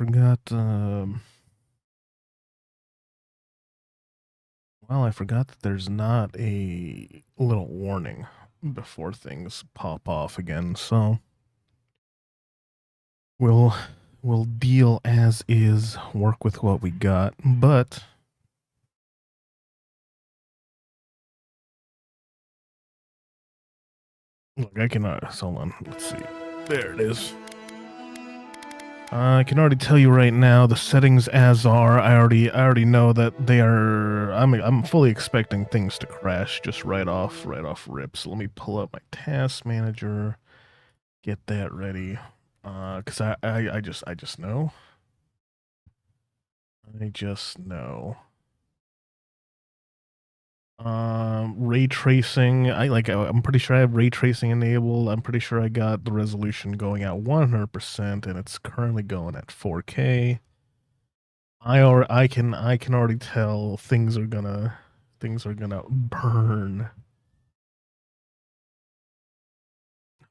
forgot. Well, I forgot that there's not a little warning before things pop off again. So we'll deal as is, work with what we got, but look, I can hold on. Let's see. There it is. I can already tell you right now the settings as are. I already know that they are. I'm fully expecting things to crash just right off rip. So let me pull up my task manager, get that ready. Cause I just know. I just know. Ray tracing. I'm pretty sure I have ray tracing enabled. I'm pretty sure I got the resolution going at 100%, and it's currently going at 4K. I can already tell things are gonna burn.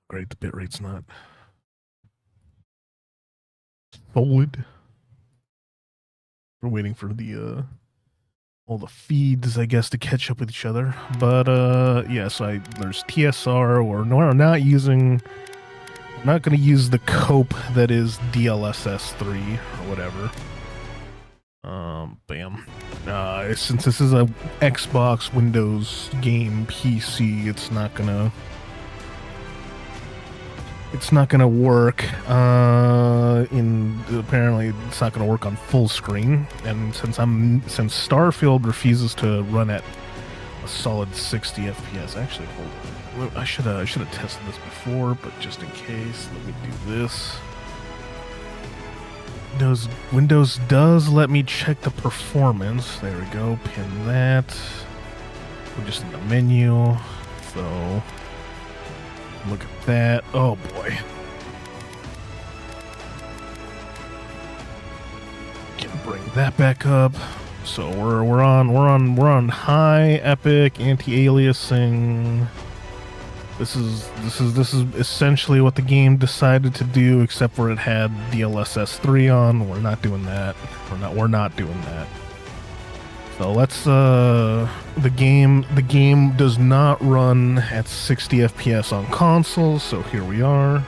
Great, the bitrate's not solid. We're waiting for the all the feeds, I guess, to catch up with each other. But yeah, so there's TSR, or no, I'm not going to use the cope that is DLSS3 or whatever. Bam. Since this is a Xbox, Windows game, PC, it's not gonna work. Apparently it's not gonna work on full screen, and since Starfield refuses to run at a solid 60 FPS. Actually, hold on. I should have tested this before, but just in case, let me do this. Windows does let me check the performance. There we go. Pin that. We're just in the menu. So look at that. Oh boy. Can bring that back up. So we're on high epic anti-aliasing. This is essentially what the game decided to do, except for it had DLSS3 on. We're not doing that. We're not doing that. So let's the game does not run at 60 FPS on consoles, so here we are.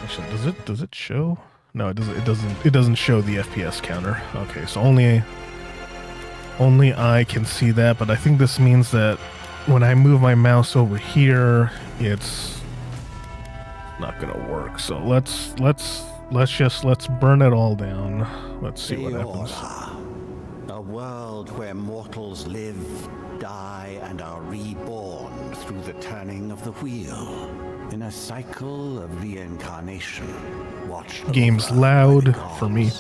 Actually, does it show? No, it doesn't show the FPS counter. Okay, so only I can see that, but I think this means that when I move my mouse over here, it's not gonna work. So let's burn it all down. Let's see what happens. A world where mortals live, die, and are reborn through the turning of the wheel. In a cycle of reincarnation, watched game's loud for me.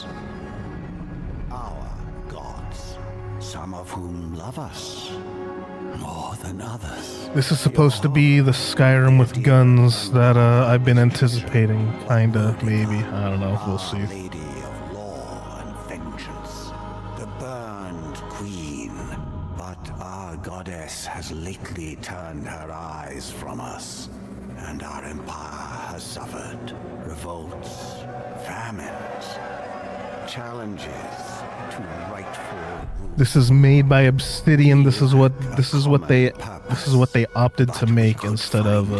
Our gods, some of whom love us more than others. This is supposed to be the Skyrim with guns that I've been anticipating, kinda, maybe. I don't know, we'll see. Lady of law and vengeance, the burned queen. But our goddess has lately turned her eyes from us, and our empire has suffered revolts, famines, challenges to rightful rule. This is made by Obsidian. This is what they opted to make instead of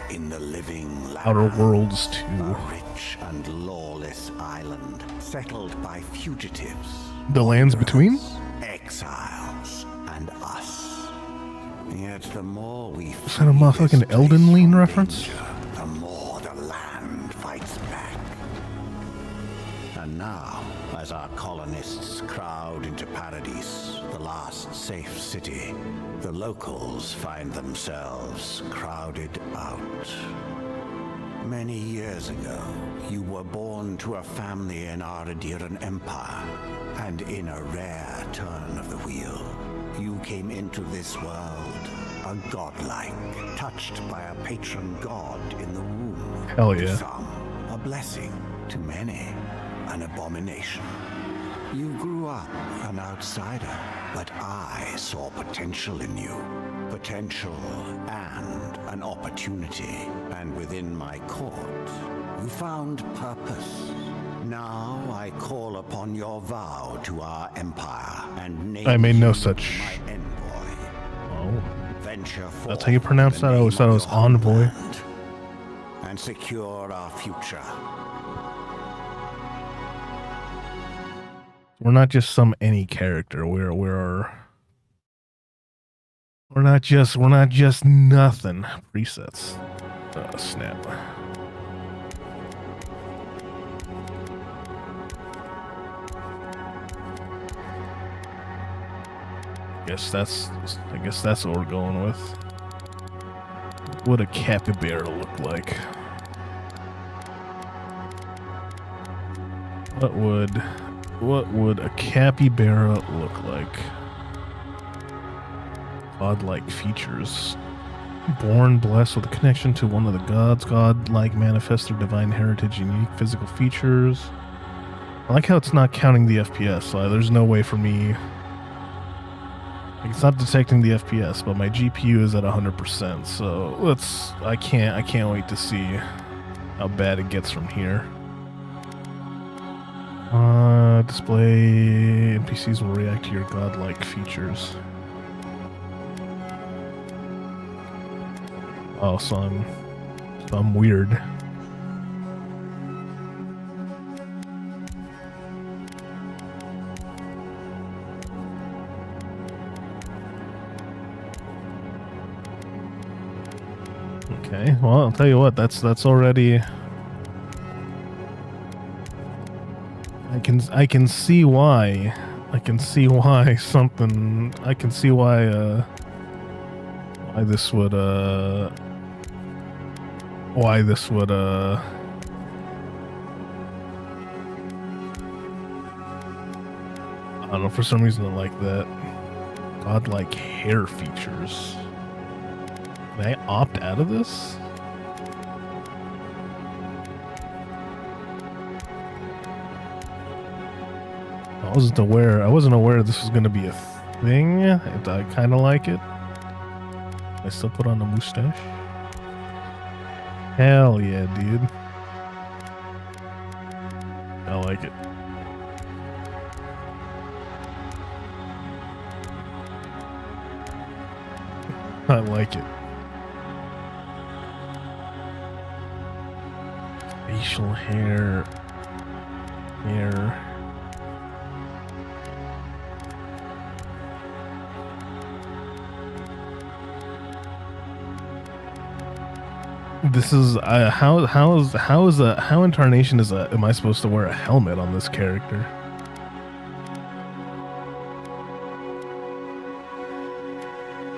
in the living Outer Worlds 2. A rich and lawless island settled by fugitives. The lands between? Exiles and us. Yet the more we Is that a motherfucking Elden Ring reference? the more the land fights back. And now, as our colonists crowd into Paradise, the last safe city, the locals find themselves crowded out. Many years ago, you were born to a family in our Adiran Empire, and in a rare turn of the wheel, you came into this world a godlike, touched by a patron god in the womb. Hell To yeah. some, a blessing; to many, an abomination. You grew up an outsider, but I saw potential in you. Potential and an opportunity. And within my court, you found purpose, Now I call upon your vow to our empire and name I made no you such. my envoy. Oh, Venture forth that's how you pronounce in that. the I always name thought it of was your envoy. homeland and secure our future. We're not just some any character. We're not just nothing. Presets. Snap. I guess that's what we're going with. What a capybara look like. What would a capybara look like? Godlike features. Born blessed with a connection to one of the gods, godlike manifest their divine heritage and unique physical features. I like how it's not counting the FPS. There's no way for me. Like, it's not detecting the FPS, but my GPU is at 100%. So I can't wait to see how bad it gets from here. Display NPCs will react to your godlike features. Oh, so I'm weird. Okay, well, I'll tell you what, that's already. I can see why. I can see why something. I can see why this would I don't know, for some reason I like that. Godlike hair features. Can I opt out of this? I wasn't aware this was gonna be a thing. I kinda like it. Can I still put on the mustache? Hell yeah, dude. I like it. I like it. Facial hair. This is how in tarnation am I supposed to wear a helmet on this character?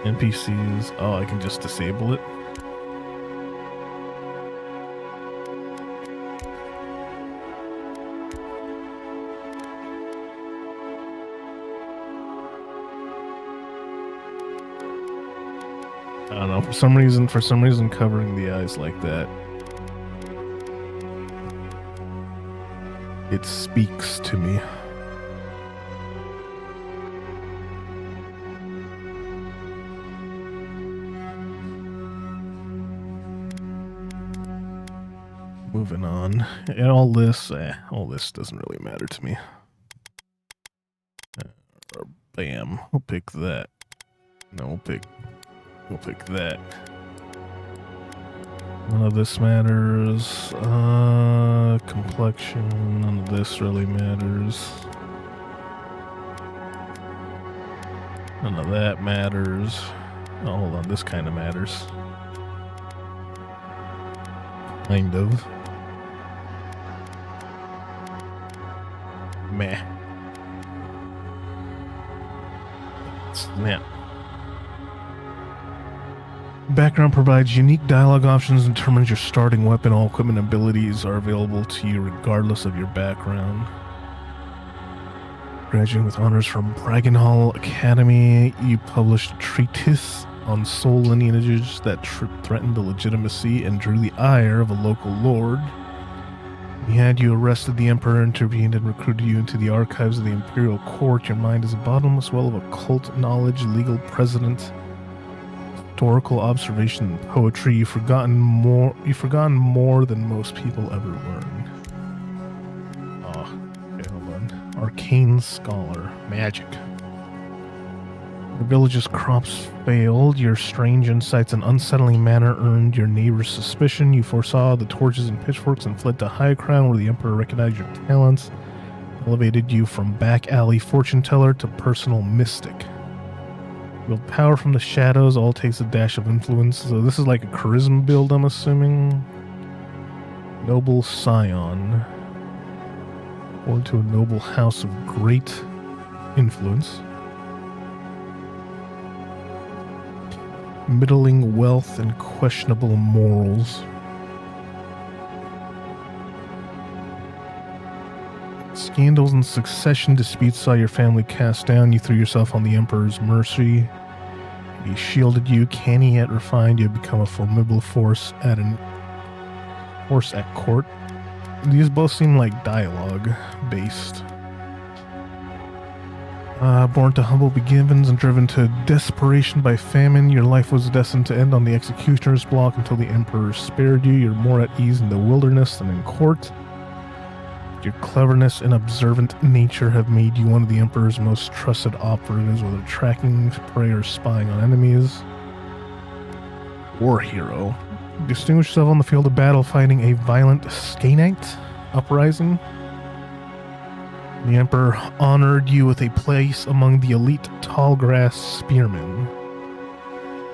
NPCs. Oh, I can just disable it. I don't know, for some reason covering the eyes like that, it speaks to me. Moving on. And all this doesn't really matter to me. Bam, we'll pick that. No, we'll pick that. None of this matters. Complexion, none of this really matters. None of that matters. Oh, hold on, this kind of matters. Kind of. Meh. Snap. Background provides unique dialogue options and determines your starting weapon. All equipment and abilities are available to you regardless of your background. Graduating with honors from Bragenhall Academy, you published a treatise on soul lineages that threatened the legitimacy and drew the ire of a local lord. He had you arrested, the Emperor intervened and recruited you into the archives of the Imperial Court. Your mind is a bottomless well of occult knowledge, legal precedent, historical observation, and poetry. You've forgotten more than most people ever learn. Arcane Scholar. Magic. Your village's crops failed. Your strange insights and unsettling manner earned your neighbor's suspicion. You foresaw the torches and pitchforks and fled to High Crown, where the Emperor recognized your talents, elevated you from back alley fortune teller to personal mystic. Build power from the shadows, all takes a dash of influence. So this is like a charisma build, I'm assuming. Noble Scion. Born to a noble house of great influence. Middling wealth and questionable morals. Scandals and succession disputes saw your family cast down. You threw yourself on the Emperor's mercy. He shielded you. Canny yet refined, you have become a formidable force at court. These both seem like dialogue based. Born to humble beginnings and driven to desperation by famine, your life was destined to end on the executioner's block until the Emperor spared you. You're more at ease in the wilderness than in court. Your cleverness and observant nature have made you one of the Emperor's most trusted operatives, whether tracking prey or spying on enemies. War hero. Distinguished yourself on the field of battle fighting a violent Skanite uprising. The Emperor honored you with a place among the elite tallgrass spearmen.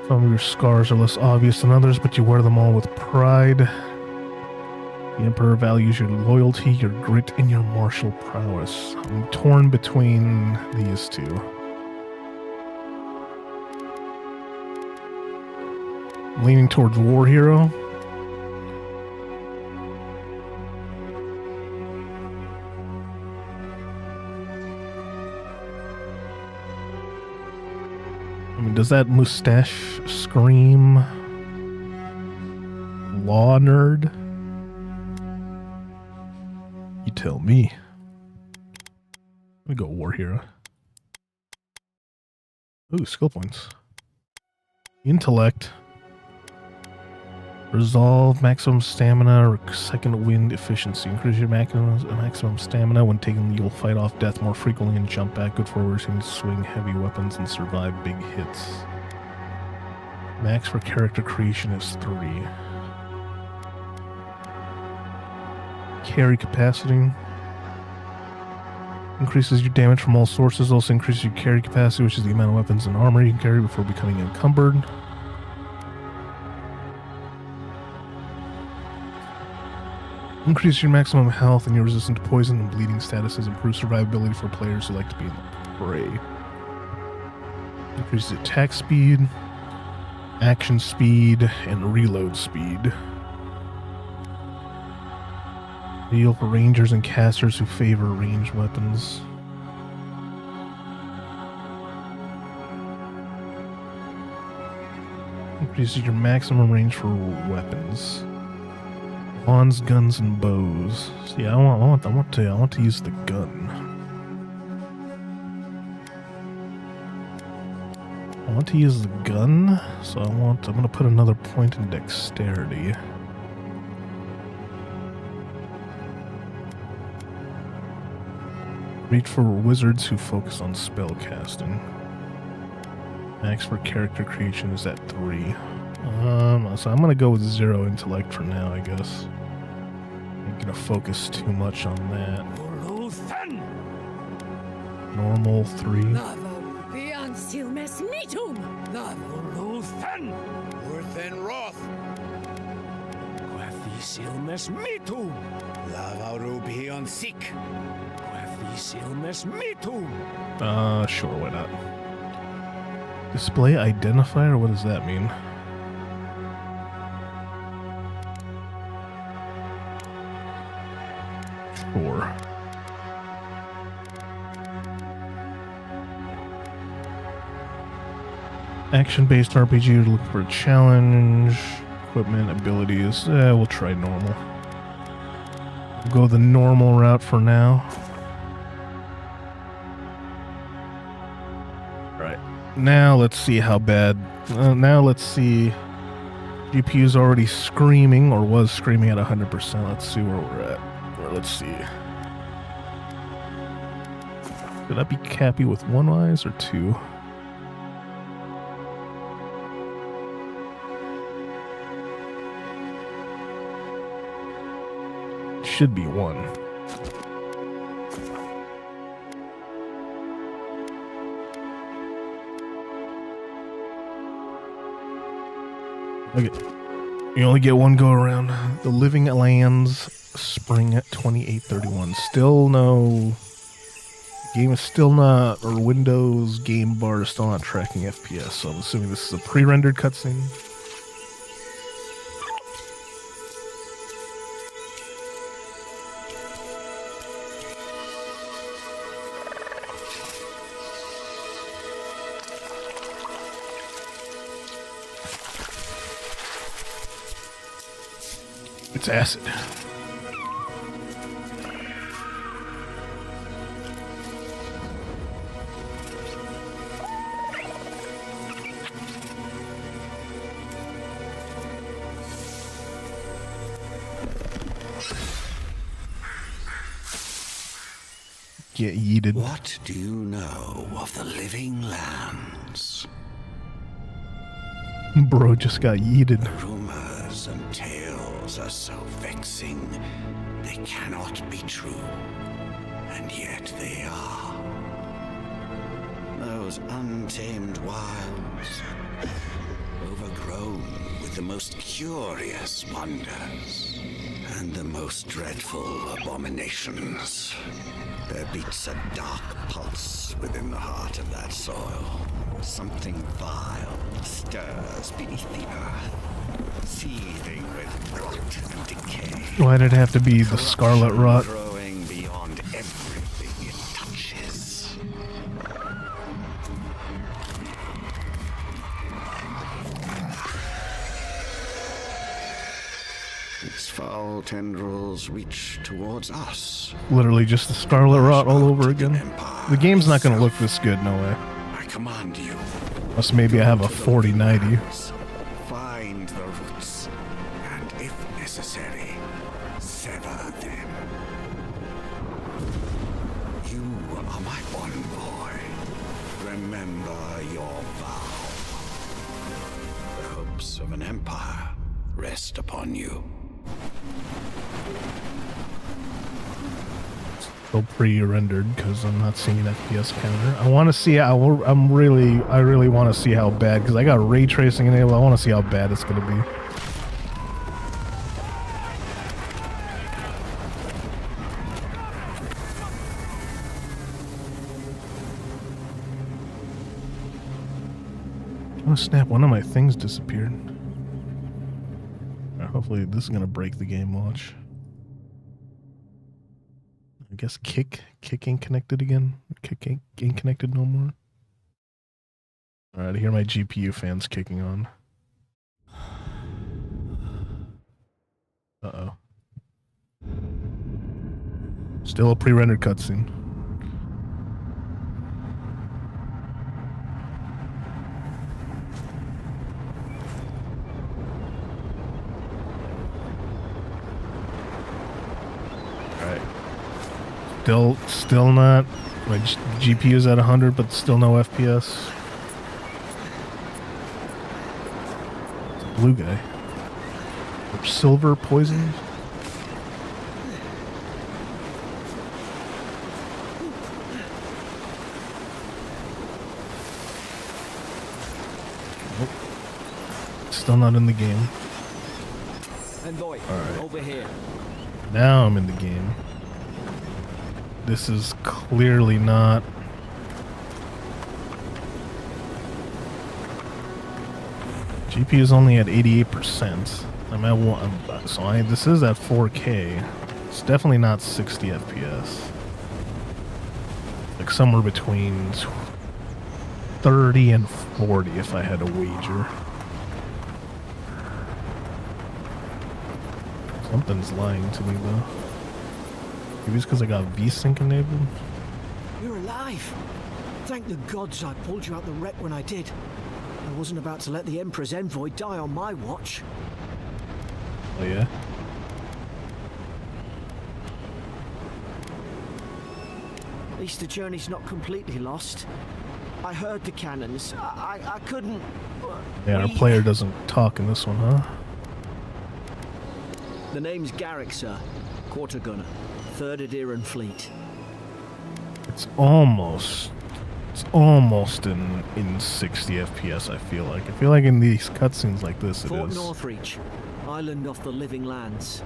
Some of your scars are less obvious than others, but you wear them all with pride. The Emperor values your loyalty, your grit, and your martial prowess. I'm torn between these two. Leaning towards war hero. I mean, does that mustache scream law nerd? You tell me. Let me go war hero. Ooh, skill points. Intellect. Resolve, maximum stamina, or second wind efficiency. Increase your maximum stamina. When taken, you'll fight off death more frequently and jump back. Good for where you can swing heavy weapons and survive big hits. Max for character creation is 3. Carry capacity. Increases your damage from all sources. Also increases your carry capacity, which is the amount of weapons and armor you can carry before becoming encumbered. Increase your maximum health and your resistance to poison and bleeding statuses. Improve survivability for players who like to be in the fray. Increases attack speed, action speed, and reload speed. Ideal for rangers and casters who favor ranged weapons. Increases your maximum range for weapons. Wands, guns, and bows. See, I want to use the gun. I want to use the gun, so I'm gonna put another point in dexterity. Reach for wizards who focus on spell casting. Max for character creation is at 3. So I'm gonna go with 0 intellect for now, I guess. I'm gonna focus too much on that. Normal 3. Sure, why not? Display identifier? What does that mean? Sure. Action-based RPG, look for a challenge. Equipment, abilities. We'll try normal. We'll go the normal route for now. Right. Now let's see how bad. Now let's see. GPU's already screaming, or was screaming at 100%. Let's see where we're at. Let's see. Should I be happy with one eyes or two? Should be one. Okay. You only get one go around. The Living Lands, spring at 2831. Still no. Game is still not, or Windows game bar is still not tracking FPS. So I'm assuming this is a pre-rendered cutscene. It's acid. Get yeeted. What do you know of the Living Lands? Bro just got yeeted. Rumors and tales are so vexing. They cannot be true. And yet they are. Those untamed wilds, overgrown with the most curious wonders and the most dreadful abominations. There beats a dark pulse within the heart of that soil. Something vile stirs beneath the earth, seething with rot and decay. Why did it have to be the scarlet rot? Growing beyond everything it touches. Its foul tendrils reach towards us. Literally just the scarlet rot all over again. The game's not gonna look this good, no way. I command you. Unless maybe I have a 4090. Find the roots, and if necessary, sever them. You are my envoy. Remember your vow. The hopes of an empire rest upon you. Still pre-rendered because I'm not seeing an FPS counter. I want to see how. I really want to see how bad, because I got ray tracing enabled. I want to see how bad it's gonna be. Oh snap! One of my things disappeared. Hopefully this is gonna break the game. Watch. I guess kick ain't connected again. Kick ain't connected no more. All right, I hear my GPU fans kicking on. Uh-oh. Still a pre-rendered cutscene. Still not. My GPU is at 100, but still no FPS. It's a blue guy. Or silver poison. Nope. Still not in the game. Envoy, Alright. over here. Now I'm in the game. This is clearly not. GPU is only at 88%. I'm at one, so this is at 4K. It's definitely not 60 FPS. Like somewhere between 30 and 40 if I had a wager. Something's lying to me though. Maybe it's because I got VSync enabled. You're alive. Thank the gods I pulled you out the wreck when I did. I wasn't about to let the Emperor's envoy die on my watch. Oh yeah? At least the journey's not completely lost. I heard the cannons. I couldn't... Yeah, our player doesn't talk in this one, huh? The name's Garrick, sir. Quarter gunner. 3rd Adiran Fleet. It's almost in 60 FPS, I feel like. I feel like in these cutscenes like this it Fort is. Northreach, island off the Living Lands.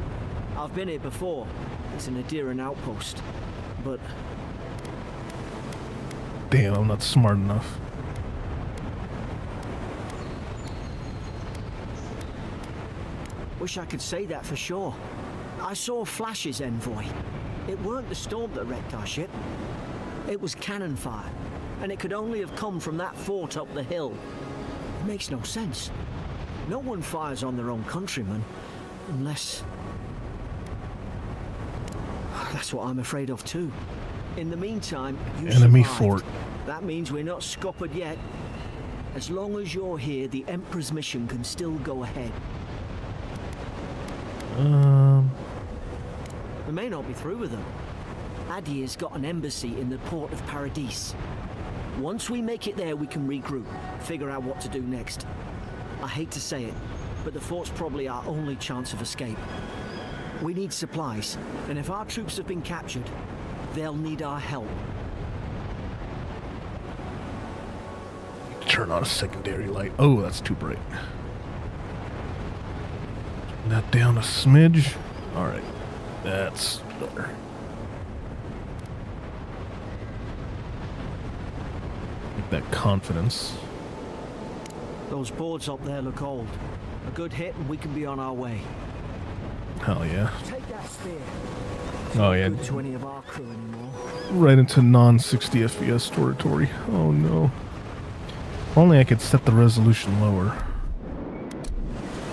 I've been here before. It's an Adiran outpost. But Damn, I'm not smart enough. wish I could say that for sure. I saw flashes, Envoy. It weren't the storm that wrecked our ship. It was cannon fire, and it could only have come from that fort up the hill. It makes no sense. No one fires on their own countrymen, unless... That's what I'm afraid of too. In the meantime, you Enemy survived. fort. That means we're not scuppered yet. As long as you're here, the Emperor's mission can still go ahead. We may not be through with them. Adir's got an embassy in the port of Paradis. Once we make it there, we can regroup, figure out what to do next. I hate to say it, but the fort's probably our only chance of escape. We need supplies, and if our troops have been captured, they'll need our help. Turn on a secondary light. Oh, that's too bright. Turn that down a smidge. Alright. That's better. Get that confidence. Those boards up there look old. A good hit and we can be on our way. Hell yeah. Take that spear. Oh yeah. Good to any of our crew anymore. Right into non-60 FPS territory. Oh no. If only I could set the resolution lower.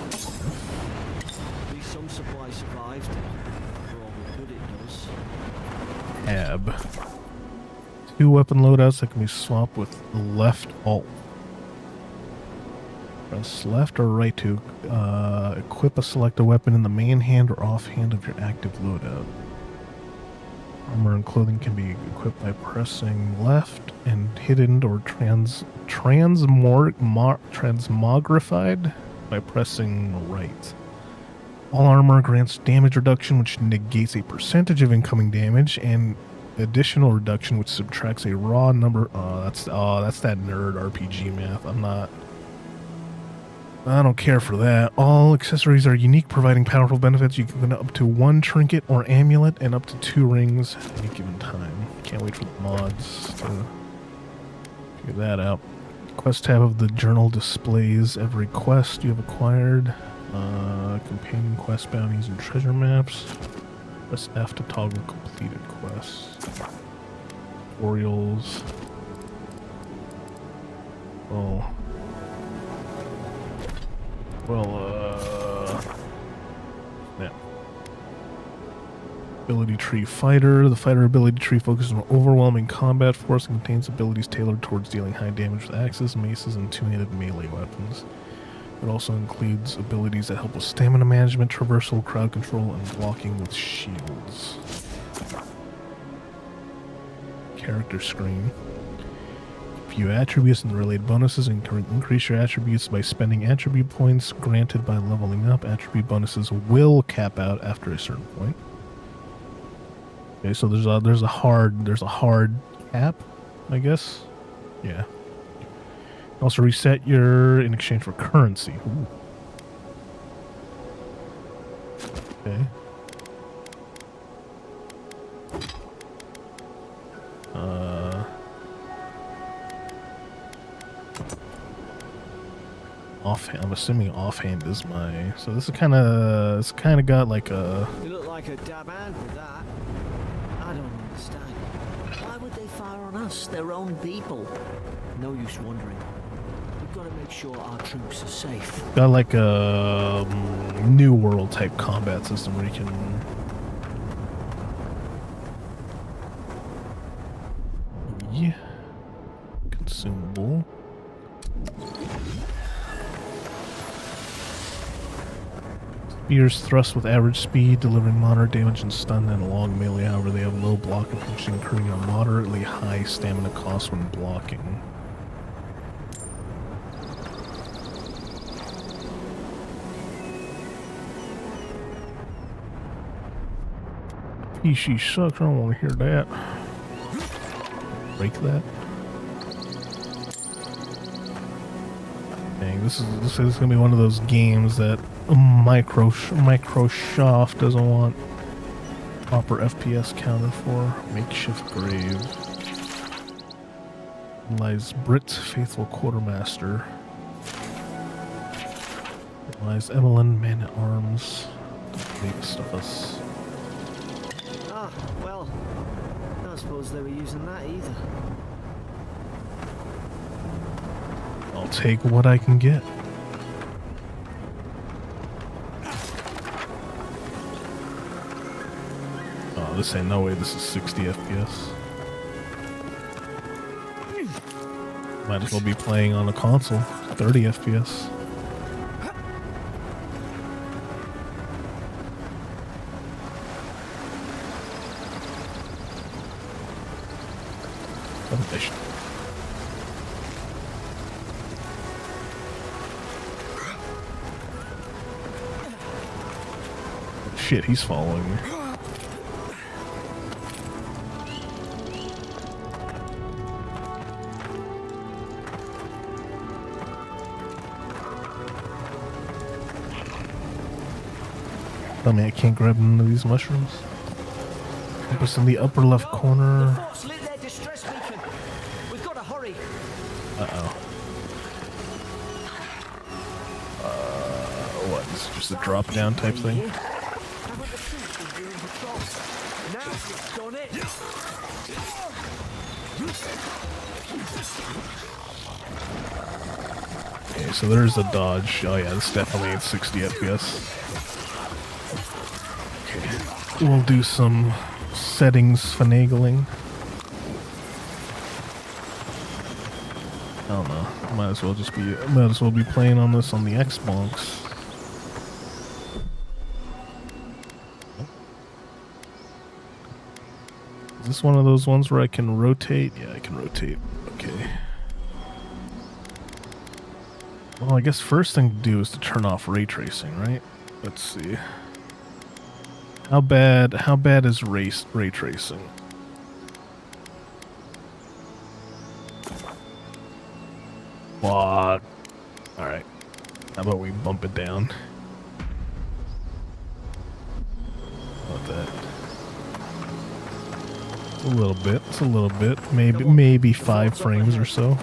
At least some supplies survived. For all the good it does. Tab. 2 weapon loadouts that can be swapped with left alt. Press left or right to equip a selected weapon in the main hand or offhand of your active loadout. Armor and clothing can be equipped by pressing left and hidden or transmogrified by pressing right. All armor grants damage reduction, which negates a percentage of incoming damage, and additional reduction, which subtracts a raw number. That's that nerd RPG math. I don't care for that. All accessories are unique, providing powerful benefits. You can get up to 1 trinket or amulet and up to 2 rings at any given time. Can't wait for the mods to figure that out. Quest tab of the journal displays every quest you have acquired. Companion quest bounties and treasure maps. Press F to toggle completed quests. Tutorials. Oh. Well, yeah. Ability tree fighter. The fighter ability tree focuses on overwhelming combat force and contains abilities tailored towards dealing high damage with axes, maces, and two-handed melee weapons. It also includes abilities that help with stamina management, traversal, crowd control, and blocking with shields. Character screen. View attributes and related bonuses, and can increase your attributes by spending attribute points granted by leveling up. Attribute bonuses will cap out after a certain point. Okay, so there's a hard cap, I guess. Yeah. Also reset your in exchange for currency. Ooh. Okay. Offhand. I'm assuming offhand is my. So this is kind of. It's kind of got like a. You look like a dab hand with that. I don't understand. Why would they fire on us, their own people? No use wondering. We've got to make sure our troops are safe. Got like a New World type combat system where you can. Yeah. Consumable. Spears thrust with average speed, delivering moderate damage and stun and long melee. However, they have low block efficiency, incurring a moderately high stamina cost when blocking. She sucks. I don't want to hear that. Break that. Dang, this is gonna be one of those games that Microsoft doesn't want proper FPS counter for. Makeshift grave. Lies Brit, faithful quartermaster. Lies Evelyn, man at arms. Don't stuff us. Ah, well, I don't suppose they were using that either. I'll take what I can get. Oh, this ain't no way this is 60 FPS. Might as well be playing on a console. 30 FPS. Mission. Shit, he's following me. Tell me I can't grab none of these mushrooms. Compass in the upper left corner. Uh-oh. What? Is it just a drop down type thing? Okay, so there's a dodge. Oh yeah, this definitely ain't 60 FPS. Okay. We'll do some settings finagling. I don't know. Might as well be playing on this on the Xbox. Is this one of those ones where I can rotate? Yeah, I can rotate. Okay. Well, I guess first thing to do is to turn off ray tracing, right? Let's see. How bad is ray tracing? What? Alright. How about we bump it down? How about that? It's a little bit. It's a little bit. Maybe 5 frames or so.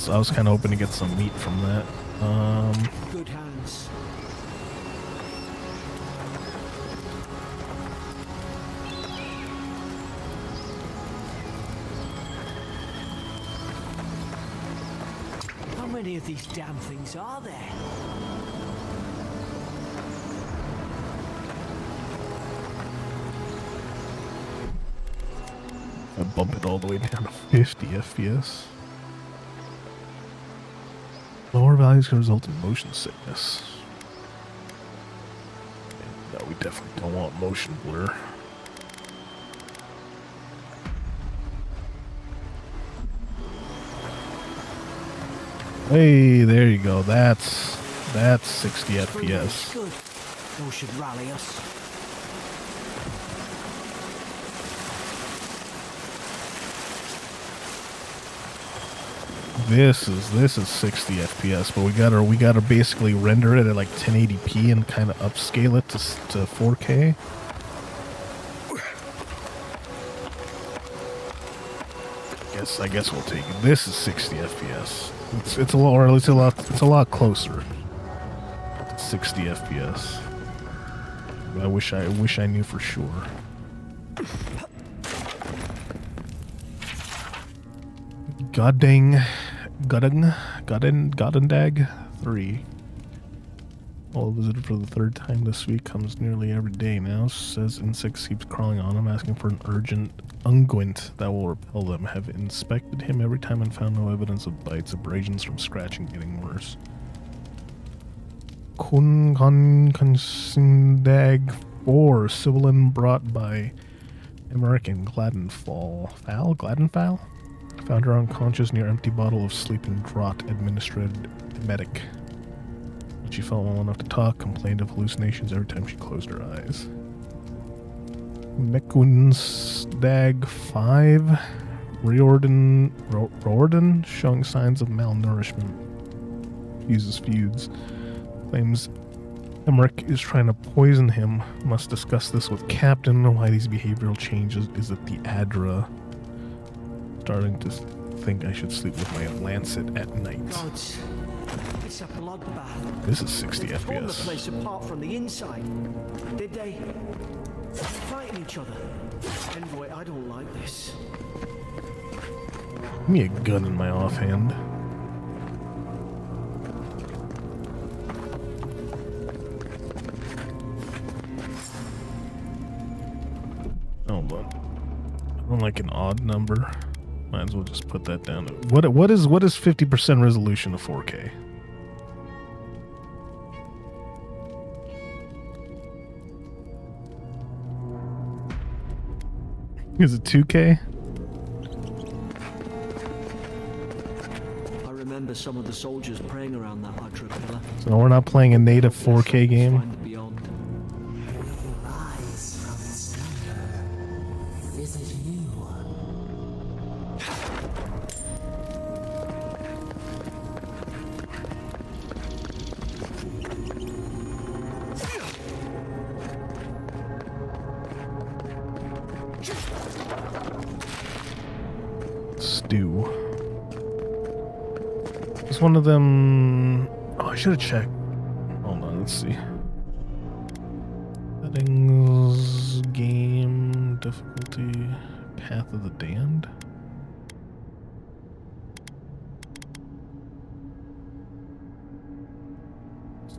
I was kind of hoping to get some meat from that. Good hands. How many of these damn things are there? I bump it all the way down to 50 FPS. Lower values can result in motion sickness. No, we definitely don't want motion blur. Hey, there you go. That's 60 FPS. Good. Those should rally us. This is 60 FPS, but we gotta basically render it at like 1080p and kind of upscale it to 4K. I guess we'll take it. This is 60 FPS. It's a lot closer. 60 FPS. I wish I knew for sure. Goddendag 3. All visited for the third time this week, comes nearly every day now. Says insects keeps crawling on him, asking for an urgent unguent that will repel them. Have inspected him every time and found no evidence of bites. Abrasions from scratching getting worse. Kun Kon Konsindag 4, Sibyllin brought by American Gladdenfall. Found her unconscious near empty bottle of sleeping draught administered emetic. She felt well enough to talk, complained of hallucinations every time she closed her eyes. Mekunsdag 5, Riordan, showing signs of malnourishment. Uses feuds. Claims Emmerich is trying to poison him. Must discuss this with Captain. Why these behavioral changes? Is it the Adra? Starting to think I should sleep with my lancet at night. Gods, it's a bloodbath. This is 60 They torn the FPS. place apart from the inside. Did they? Fighting each other. Anyway, I don't like this. Give me a gun in my offhand. Hold on. I don't like an odd number. Might as well just put that down. What is 50% resolution of 4K? Is it 2K? I remember some of the soldiers praying around that Adra pillar. So we're not playing a native 4K game. Find the beyond. Rise from the center. Is it you? Stew. Is one of them... Oh, I should have checked. Hold on, let's see. Settings, game, difficulty, Path of the Damned.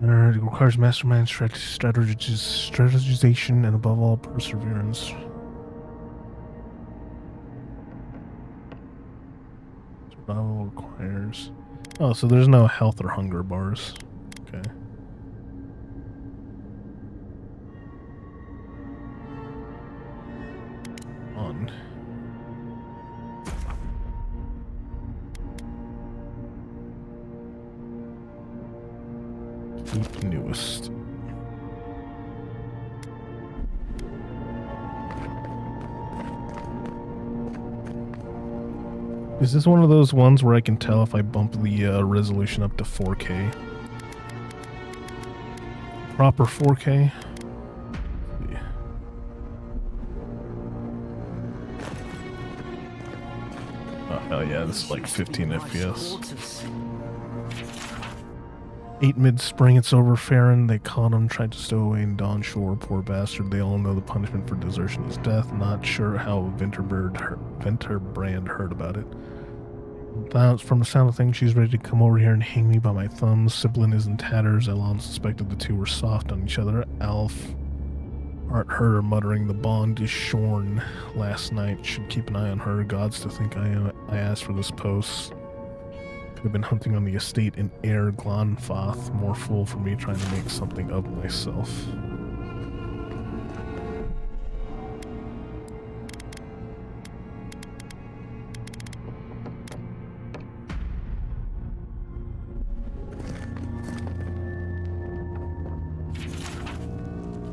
It requires mastermind strategization and above all perseverance. Survival requires... Oh, so there's no health or hunger bars. Okay. On. Keep newest. Is this one of those ones where I can tell if I bump the resolution up to 4K? Proper 4K? Yeah. Oh, hell yeah, this is like 15 FPS. 8 mid-spring, it's over, Farron. They caught him, tried to stow away in Dawn Shore. Poor bastard. They all know the punishment for desertion is death. Not sure how Winterbrand heard about it. From the sound of things, she's ready to come over here and hang me by my thumbs. Sibyllin is in tatters. Elon suspected the two were soft on each other. Alf Art heard her muttering, the bond is shorn last night. Should keep an eye on her. Gods to think I asked for this post. Could have been hunting on the estate in Air Glanfath. More fool for me trying to make something of myself.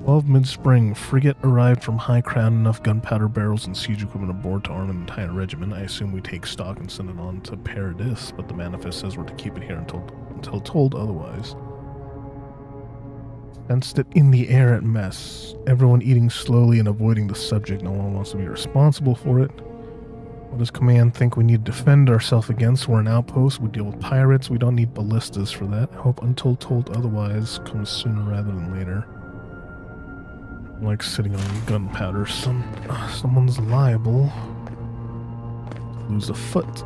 12 mid-spring, frigate arrived from High Crown, enough gunpowder barrels and siege equipment aboard to arm an entire regiment. I assume we take stock and send it on to Paradis, but the manifest says we're to keep it here until told otherwise. Sensed it in the air at mess. Everyone eating slowly and avoiding the subject. No one wants to be responsible for it. What does command think we need to defend ourselves against? We're an outpost. We deal with pirates. We don't need ballistas for that. I hope until told otherwise comes sooner rather than later. Like sitting on gunpowder. Someone's liable to lose a foot.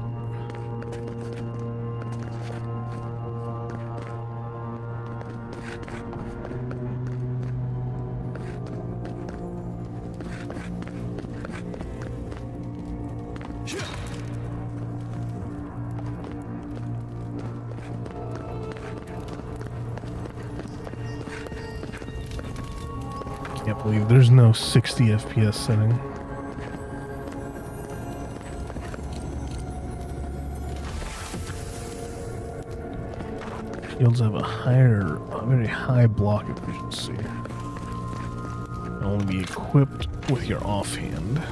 Can't believe there's no 60 FPS setting. Shields have a very high block efficiency. Can only be equipped with your offhand.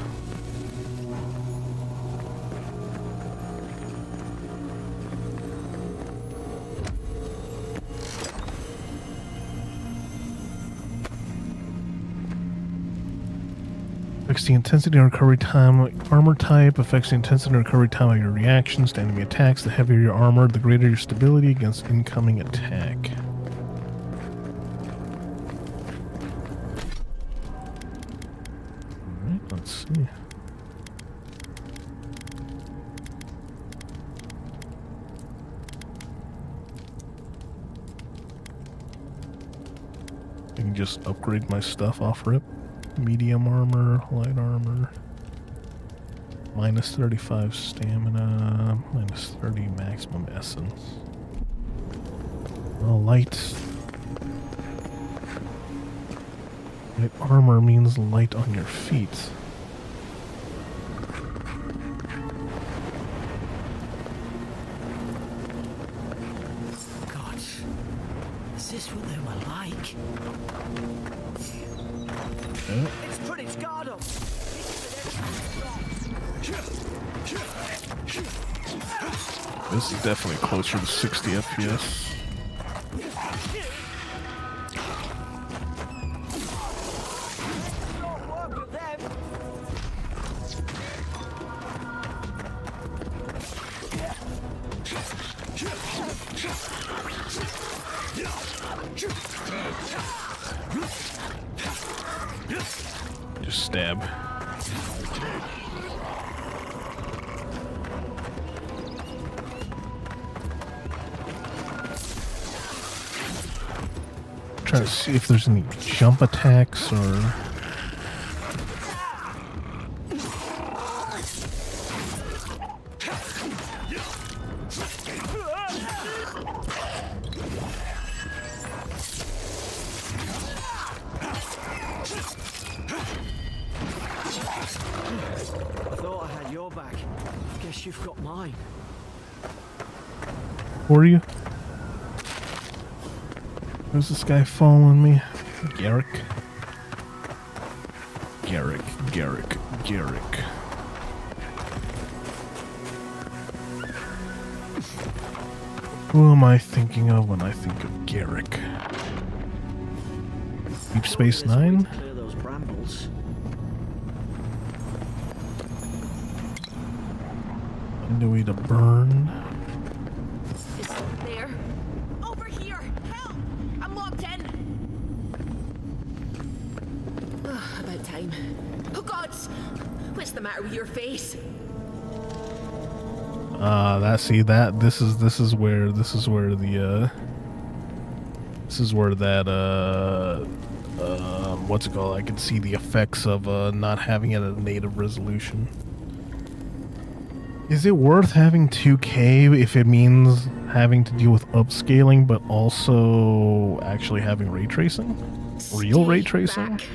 Affects the intensity and recovery time. Armor type affects the intensity and recovery time of your reactions to enemy attacks. The heavier your armor, the greater your stability against incoming attack. Alright, let's see. I can just upgrade my stuff off rip. Medium armor, light armor, minus 35 stamina, minus 30 maximum essence. Well, light armor means light on your feet. God, is this what they were like? It's pretty scarred up. This is definitely closer to 60 FPS. Just stab. Trying to see if there's any jump attacks or... You've got mine. Were you? Who's this guy following me? Garrick. Garrick. Who am I thinking of when I think of Garrick? Deep Space Nine? Clear those brambles. Conduit to burn. Is someone there? Over here! Help! I'm locked in! Oh, about time. Oh gods! What's the matter with your face? This is where what's it called? I can see the effects of not having it at a native resolution. Is it worth having 2K if it means having to deal with upscaling, but also actually having ray tracing? Real ray tracing? Back.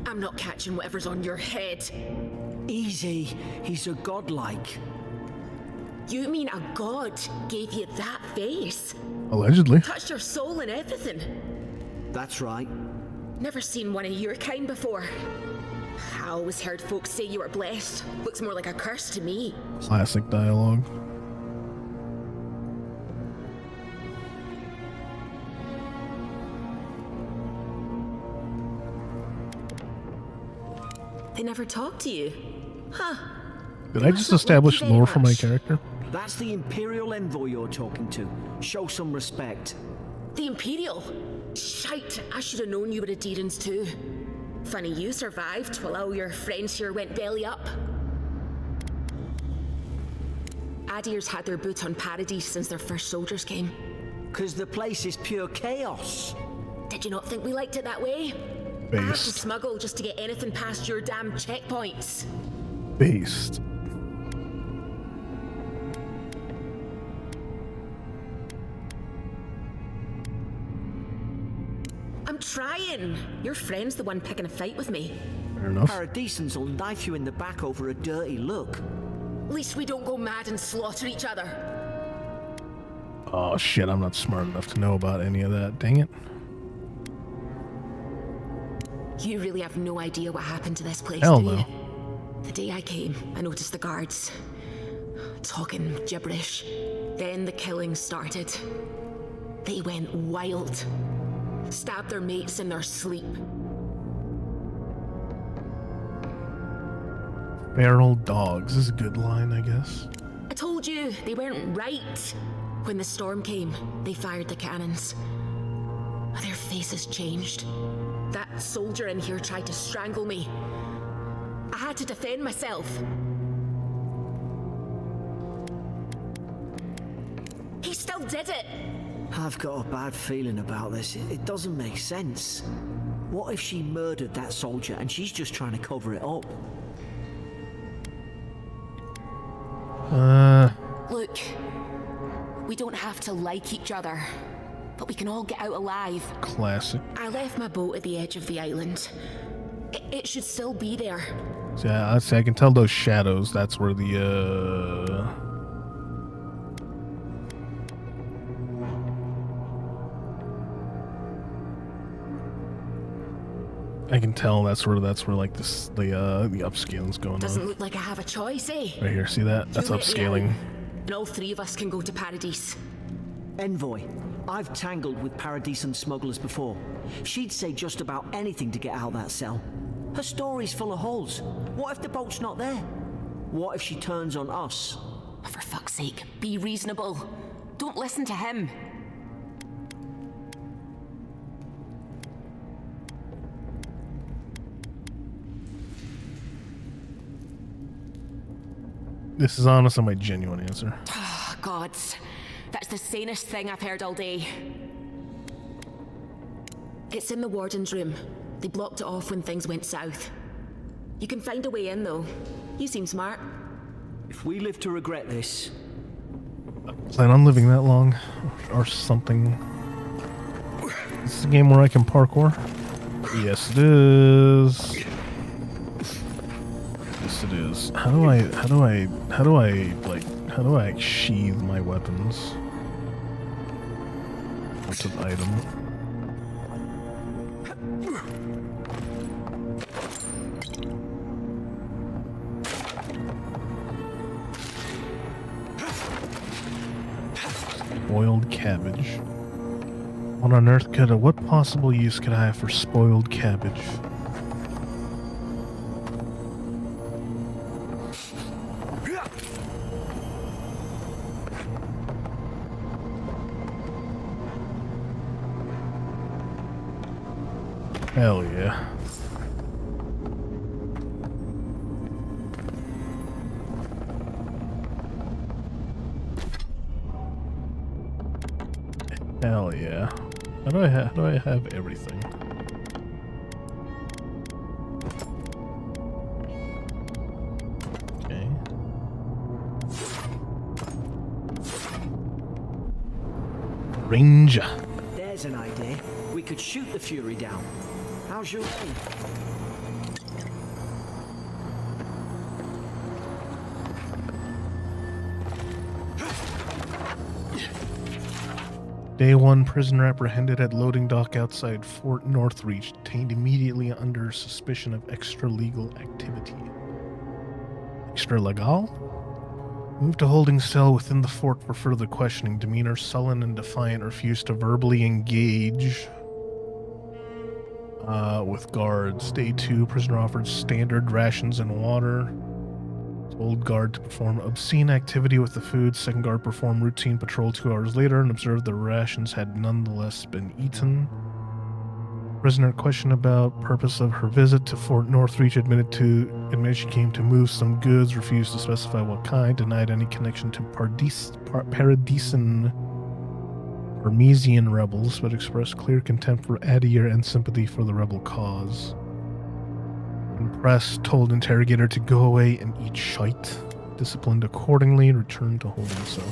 I'm not catching whatever's on your head. Easy. He's a godlike. You mean a god gave you that face? Allegedly. Touched your soul and everything? That's right. Never seen one of your kind before. I always heard folks say you were blessed. Looks more like a curse to me. Classic dialogue. They never talk to you. Huh. Did I just establish lore for my character? That's the Imperial envoy you're talking to. Show some respect. The Imperial? Shite, I should have known you were a Deerans too. Funny you survived while all your friends here went belly up. Adir's had their boots on Paradise since their first soldiers came. 'Cause the place is pure chaos. Did you not think we liked it that way? I have to smuggle just to get anything past your damn checkpoints. Based. I'm trying. Your friend's the one picking a fight with me. Fair enough. Paradisans will knife you in the back over a dirty look. At least we don't go mad and slaughter each other. Oh shit, I'm not smart enough to know about any of that. Dang it. You really have no idea what happened to this place, Hell do you? no. The day I came, I noticed the guards talking gibberish. Then the killing started. They went wild. Stabbed their mates in their sleep. Feral dogs is a good line, I guess. I told you, they weren't right. When the storm came, they fired the cannons. Their faces changed. That soldier in here tried to strangle me. I had to defend myself. He still did it. I've got a bad feeling about this. It doesn't make sense. What if she murdered that soldier and she's just trying to cover it up? Look, we don't have to like each other, but we can all get out alive. Classic. I left my boat at the edge of the island. It should still be there. So, yeah, I can tell those shadows. That's where the I can tell that's where like this the upscaling's going Doesn't on. look like I have a choice, eh? Right here, see that? That's You let me upscaling. out, and all three of us can go to Paradise. Envoy, I've tangled with Paradisan smugglers before. She'd say just about anything to get out of that cell. Her story's full of holes. What if the boat's not there? What if she turns on us? For fuck's sake, be reasonable. Don't listen to him. This is honestly my genuine answer. Oh, gods. That's the sanest thing I've heard all day. It's in the warden's room. They blocked it off when things went south. You can find a way in, though. You seem smart. If we live to regret this... Plan on living that long, or something. This is a game where I can parkour. Yes, it is. Yes, it is. How do I sheathe my weapons? What's an item? Spoiled cabbage. What on earth what possible use could I have for spoiled cabbage? Hell yeah. Hell yeah. How do I have everything? Okay. Ranger. There's an idea. We could shoot the Fury down. How's your aim? Day 1, prisoner apprehended at loading dock outside Fort Northreach, detained immediately under suspicion of extra-legal activity. Extra-legal? Moved to holding cell within the fort for further questioning. Demeanor sullen and defiant, refused to verbally engage with guards. Day 2, prisoner offered standard rations and water. Told guard to perform obscene activity with the food. Second guard performed routine patrol 2 hours later and observed the rations had nonetheless been eaten. Prisoner questioned about purpose of her visit to Fort Northreach, admitted she came to move some goods, refused to specify what kind, denied any connection to Paradisan Hermesian rebels, but expressed clear contempt for Adir and sympathy for the rebel cause. Impressed, told interrogator to go away and eat shite. Disciplined accordingly, returned to holding cell.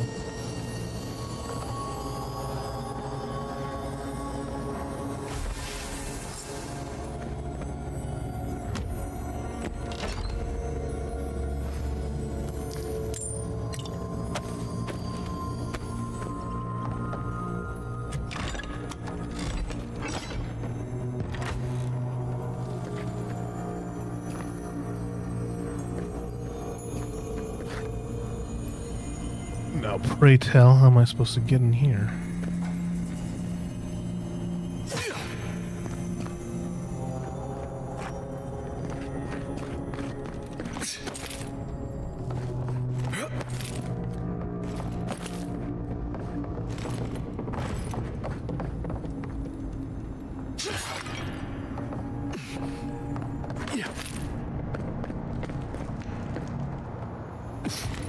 Now, pray tell, how am I supposed to get in here?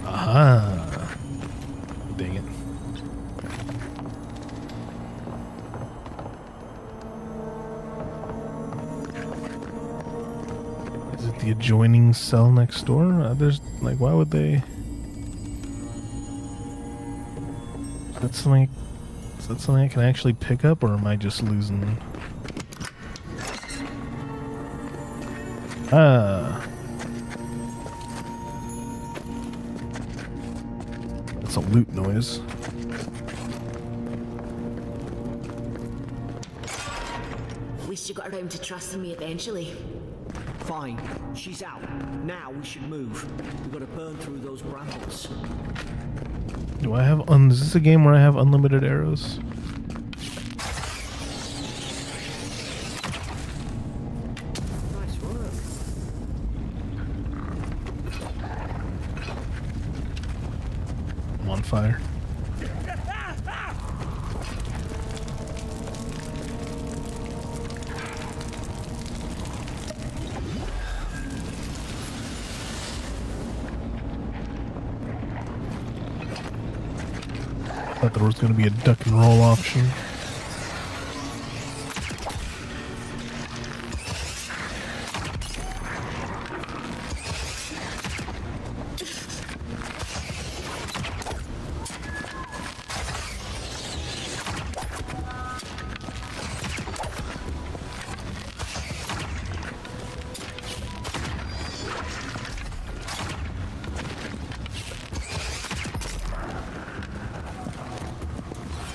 Aha! Dang it. Is it the adjoining cell next door? There's, like, why would they... Is that something I can actually pick up, or am I just losing? Ah. That's a loot noise. At least you got around to trusting me eventually. Fine. She's out. Now we should move. We've got to burn through those brambles. Do I have is this a game where I have unlimited arrows? Nice work. I'm on fire. Thought there was going to be a duck and roll option.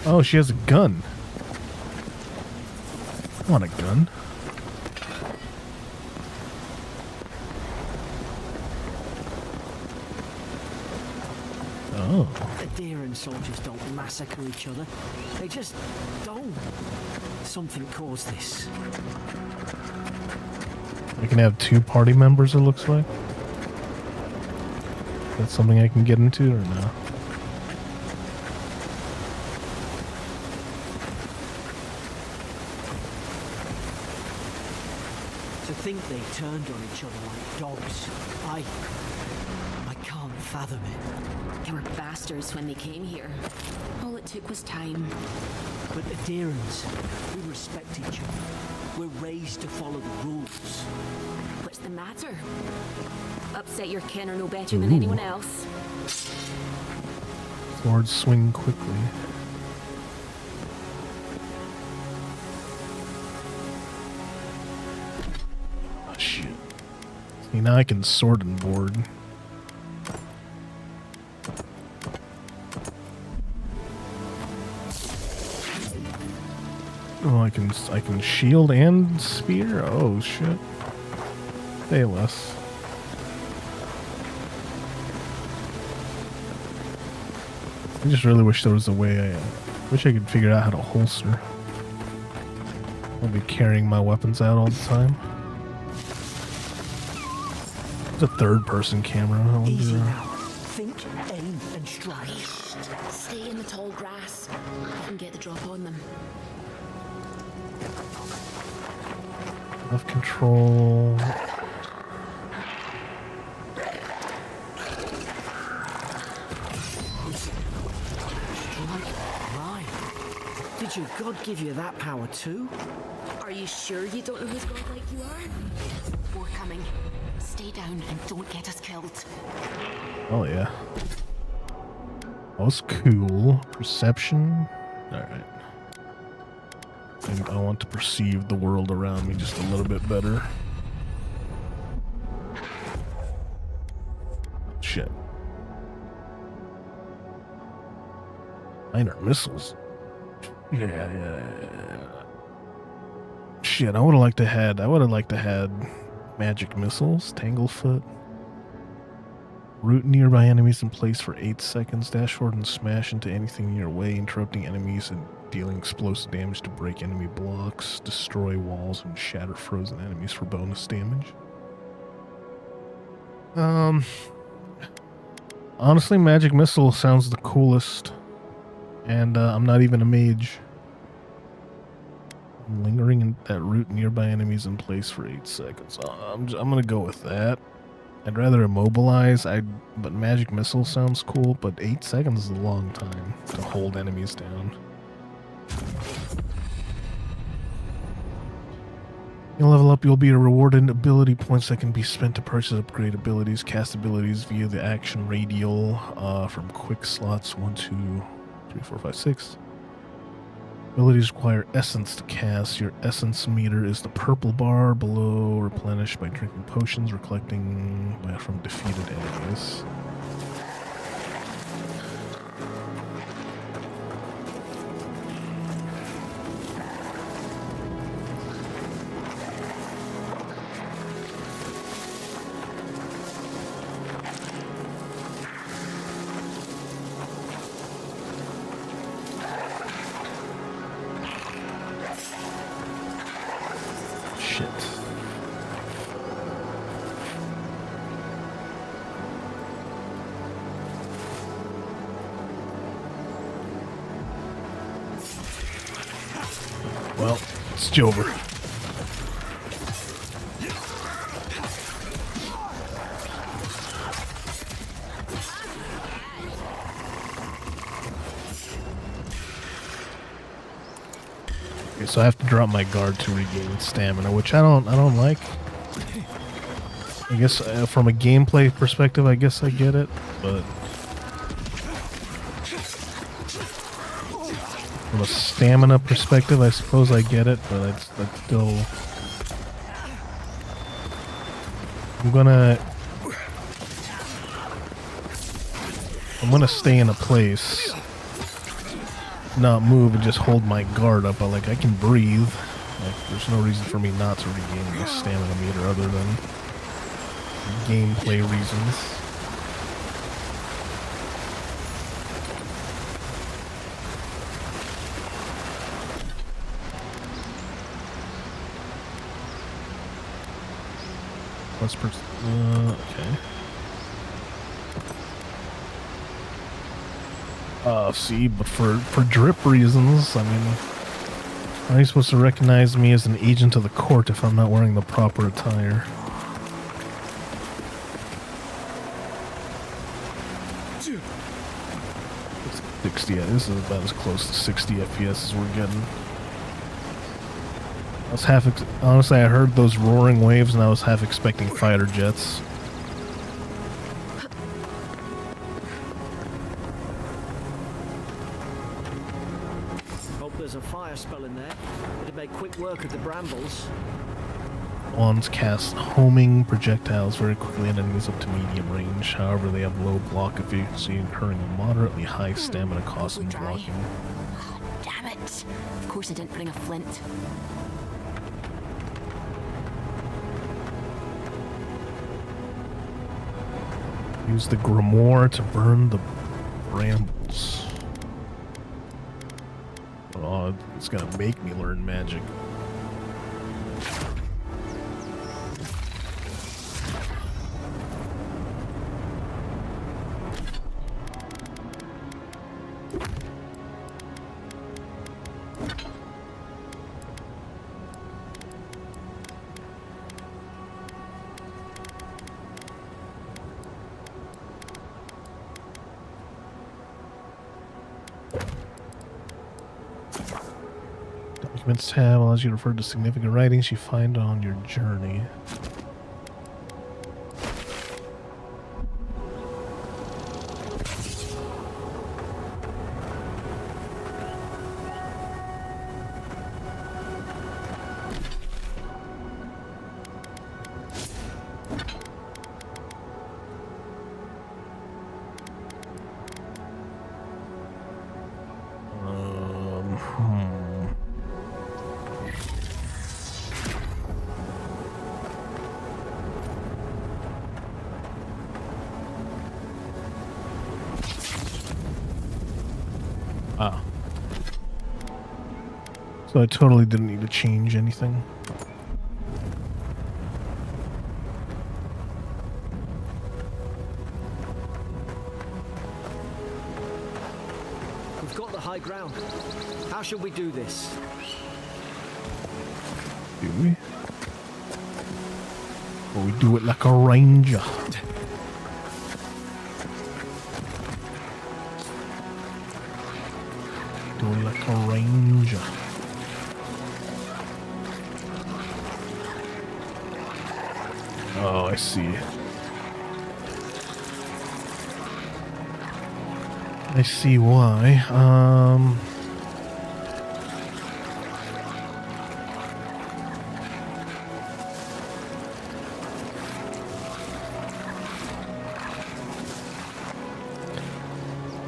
Oh, she has a gun. I want a gun. Oh. Adherent soldiers don't massacre each other. They just don't. Something caused this. I can have two party members, it looks like. That's something I can get into or no? To think they turned on each other like dogs. I can't fathom it. They were bastards when they came here. All it took was time. But adherents, we respect each other. We're raised to follow the rules. What's the matter? Upset your kin are no better than anyone else. Swords swing quickly. Oh, shit. See, now I can sword and board. Oh, I can shield and spear? Oh, shit. Say less. I just really wish there was a way wish I could figure out how to holster. I'll be carrying my weapons out all the time. It's a third-person camera. I wonder. Easy now. Think, aim, and strike. Stay in the tall grass. I can get the drop on them. Left control. Did your God give you that power too? Are you sure you don't know who's godlike you are? More coming. Stay down and don't get us killed. Oh yeah. That was cool. Perception. Alright. I want to perceive the world around me just a little bit better. Shit. Minor missiles. Yeah. Shit, I would have liked to had magic missiles, Tanglefoot, Root nearby enemies in place for 8 seconds. Dash forward and smash into anything in your way, interrupting enemies and dealing explosive damage to break enemy blocks, destroy walls, and shatter frozen enemies for bonus damage. Honestly, Magic Missile sounds the coolest. And I'm not even a mage. Lingering in that root nearby enemies in place for 8 seconds. I'm gonna go with that. I'd rather immobilize. But Magic Missile sounds cool, but 8 seconds is a long time to hold enemies down. You'll level up, you'll be rewarded ability points that can be spent to purchase upgrade abilities, cast abilities via the action radial from quick slots 1, 2, 3, 4, 5, 6. Abilities require essence to cast. Your essence meter is the purple bar below, replenished by drinking potions or collecting from defeated enemies. Well, it's Jover. Okay, so I have to drop my guard to regain stamina, which I don't like. I guess from a gameplay perspective, I guess I get it, but from a stamina perspective, I suppose I get it, but that's still... I'm gonna stay in a place, not move, and just hold my guard up. I can breathe. Like, there's no reason for me not to regain my stamina meter other than gameplay reasons. Okay. See, but for drip reasons, I mean, how are you supposed to recognize me as an agent of the court if I'm not wearing the proper attire? It's 60, yeah, this is about as close to 60 FPS as we're getting. I was honestly, I heard those roaring waves and I was half expecting fighter jets. Hope there's a fire spell in there. It'd make quick work of the brambles. Wands cast homing projectiles very quickly and enemies up to medium range. However, they have low block efficiency, incurring a moderately high stamina cost in blocking. Damn it! Of course I didn't bring a flint. Use the grimoire to burn the brambles. Oh, it's gonna make me learn magic. Documents tab allows you to refer to significant writings you find on your journey. So I totally didn't need to change anything. We've got the high ground. How should we do this? Do we? Or we do it like a ranger. Do it like a ranger. Oh, I see. I see why.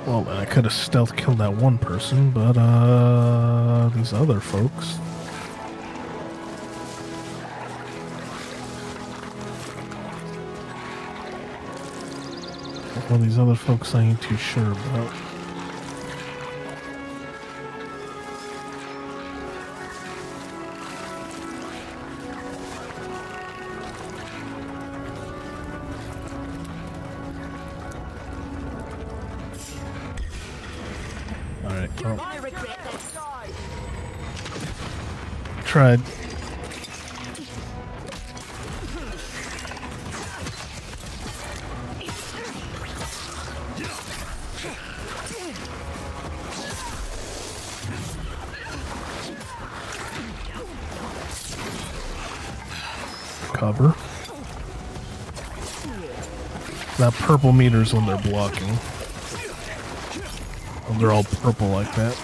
Well, I could have stealth killed that one person, but these other folks. Well, these other folks I ain't too sure about. Alright, well. I regret this. Tried. Cover. That purple meter's when they're blocking. When they're all purple like that.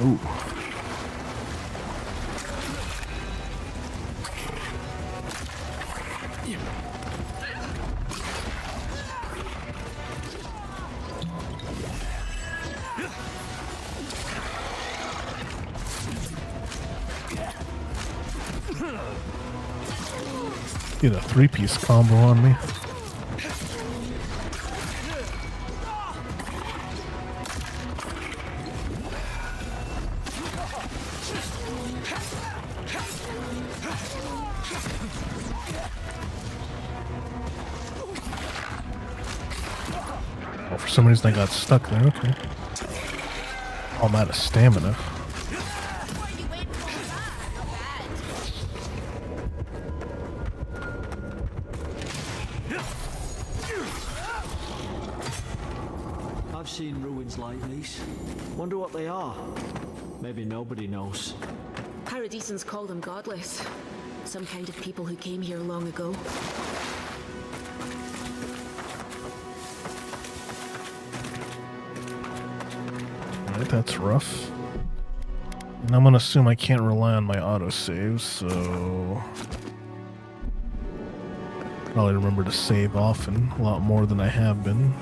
Ooh. Get a three-piece combo on me. Oh, for some reason I got stuck there. Okay. Oh, I'm out of stamina. I've seen ruins like these. Wonder what they are. Maybe nobody knows. Paradisans call them godless. Some kind of people who came here long ago. Alright, that's rough. And I'm gonna assume I can't rely on my autosaves, so probably remember to save often, a lot more than I have been.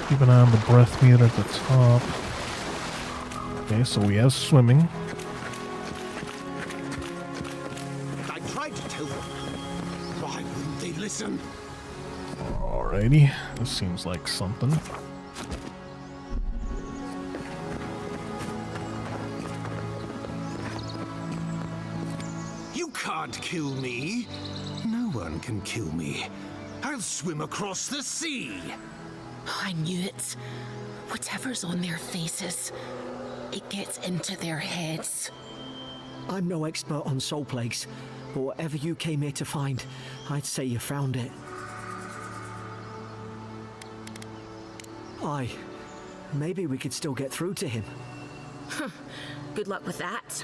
Keep an eye on the breath meter at the top. Okay, so we have swimming. I tried to tell them. Why wouldn't they listen? Alrighty, this seems like something. You can't kill me. No one can kill me. I'll swim across the sea. I knew it. Whatever's on their faces, it gets into their heads. I'm no expert on soul plagues, but whatever you came here to find, I'd say you found it. Aye, maybe we could still get through to him. Good luck with that.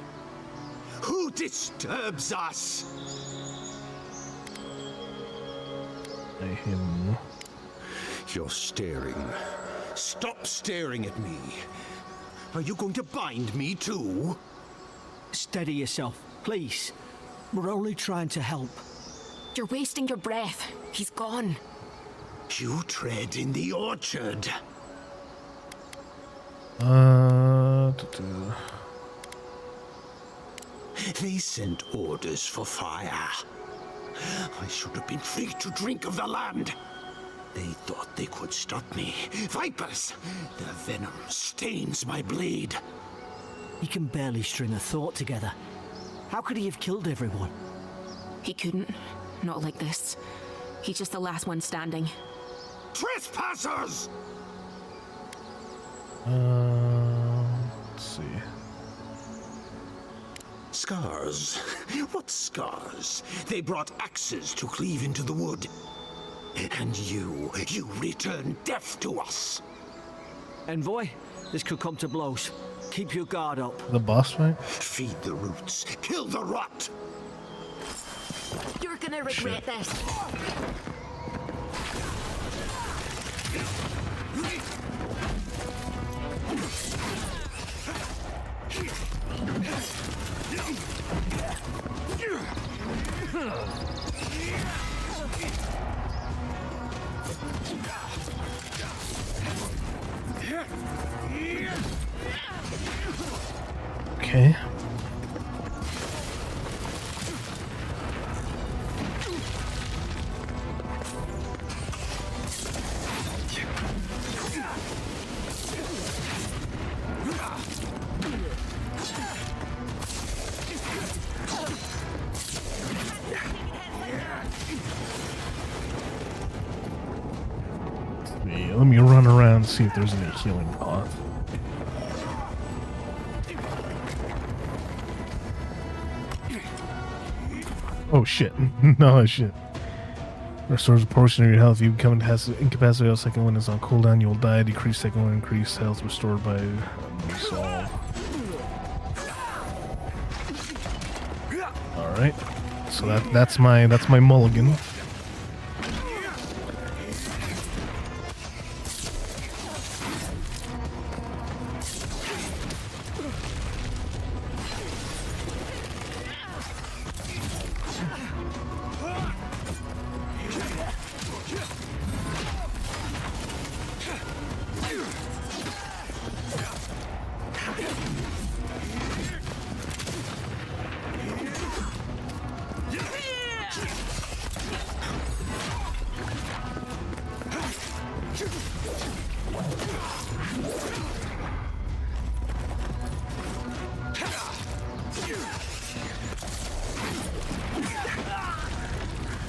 Who disturbs us? Him. You're staring. Stop staring at me. Are you going to bind me too? Steady yourself, please. We're only trying to help. You're wasting your breath. He's gone. You tread in the orchard. They sent orders for fire. I should have been free to drink of the land. They thought they could stop me. Vipers! Their venom stains my blade. He can barely string a thought together. How could he have killed everyone? He couldn't. Not like this. He's just the last one standing. Trespassers! Let's see. Scars? What scars? They brought axes to cleave into the wood. And you return death to us. Envoy, this could come to blows. Keep your guard up. The boss fight? Feed the roots, kill the rot. You're gonna regret this. Okay. Let me run around and see if there's any healing path. Oh shit. No shit. Restores a portion of your health. You become incapacitated all second when it's on cooldown. You will die. Decrease second one. Increase health restored by resolve. Alright. So that's my mulligan.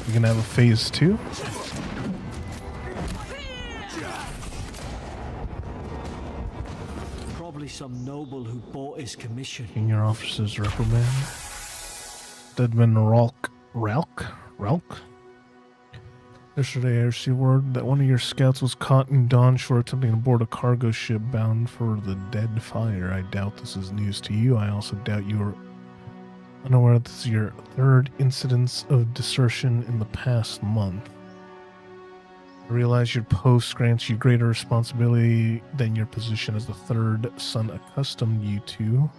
You're gonna have a phase 2? Probably some noble who bought his commission. Senior officers reprimand. Deadman Ralk? Yesterday I received word that one of your scouts was caught in Dawnshore attempting to board a cargo ship bound for the Dead Fire. I doubt this is news to you. I also doubt you are unaware that this is your third incidence of desertion in the past month. I realize your post grants you greater responsibility than your position as the third son accustomed you to.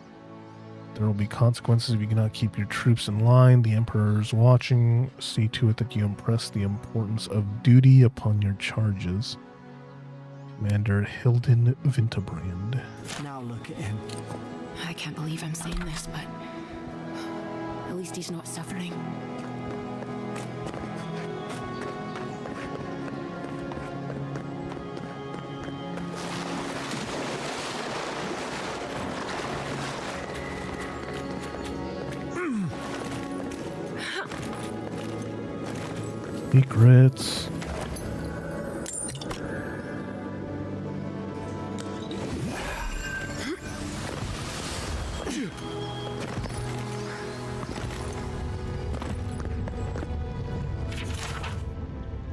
There will be consequences if you cannot keep your troops in line. The Emperor is watching. See to it that you impress the importance of duty upon your charges. Commander Hilden Winterbrand. Now look at him. I can't believe I'm saying this, but at least he's not suffering. Secrets.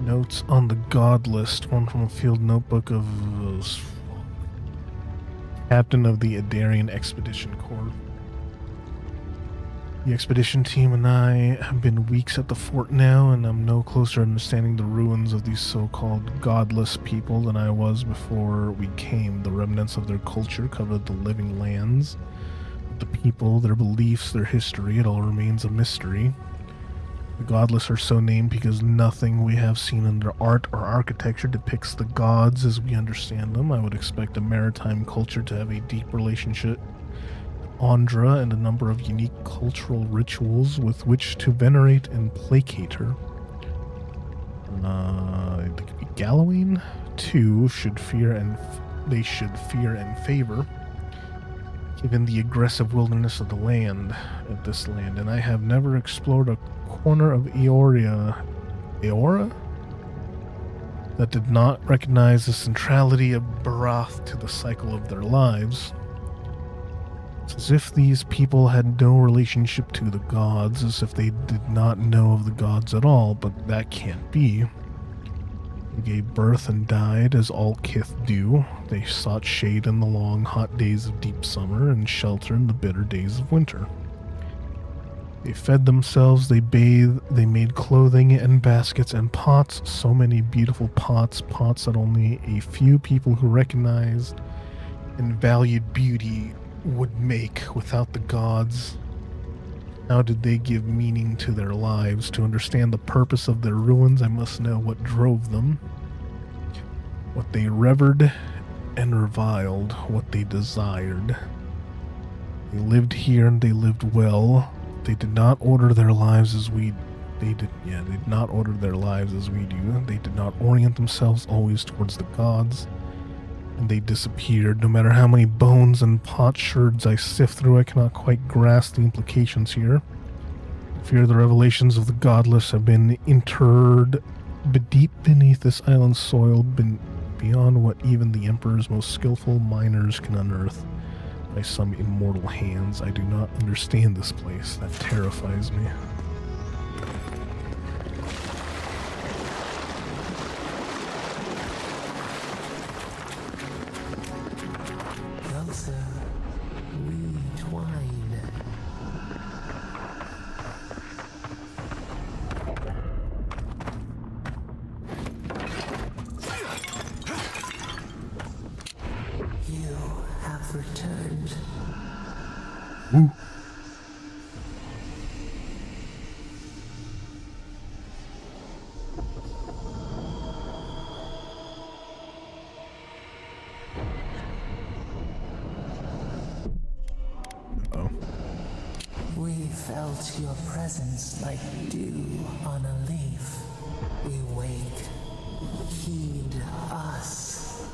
Notes on the God list. One from a field notebook of Captain of the Adarian Expedition Corps. The expedition team and I have been weeks at the fort now, and I'm no closer to understanding the ruins of these so-called godless people than I was before we came. The remnants of their culture covered the living lands. The people, their beliefs, their history, it all remains a mystery. The godless are so named because nothing we have seen in their art or architecture depicts the gods as we understand them. I would expect a maritime culture to have a deep relationship Andra and a number of unique cultural rituals with which to venerate and placate her. They could be Galloween. Two should fear and favor, given the aggressive wilderness of the land at this land. And I have never explored a corner of Eora that did not recognize the centrality of Barath to the cycle of their lives. It's as if these people had no relationship to the gods, as if they did not know of the gods at all, but that can't be. They gave birth and died as all kith do. They sought shade in the long, hot days of deep summer and shelter in the bitter days of winter. They fed themselves, they bathed, they made clothing and baskets and pots, so many beautiful pots that only a few people who recognized and valued beauty would make without the gods. How did they give meaning to their lives? To understand the purpose of their ruins, I must know what drove them, what they revered and reviled, what they desired. They lived here and they lived well. They did not order their lives as we They did not order their lives as we do. They did not orient themselves always towards the gods. And they disappeared. No matter how many bones and potsherds I sift through, I cannot quite grasp the implications here. I fear the revelations of the godless have been interred deep beneath this island's soil, beyond what even the Emperor's most skillful miners can unearth by some immortal hands. I do not understand this place. That terrifies me. Ooh. Uh-oh. We felt your presence like dew on a leaf. We wake. Heed us.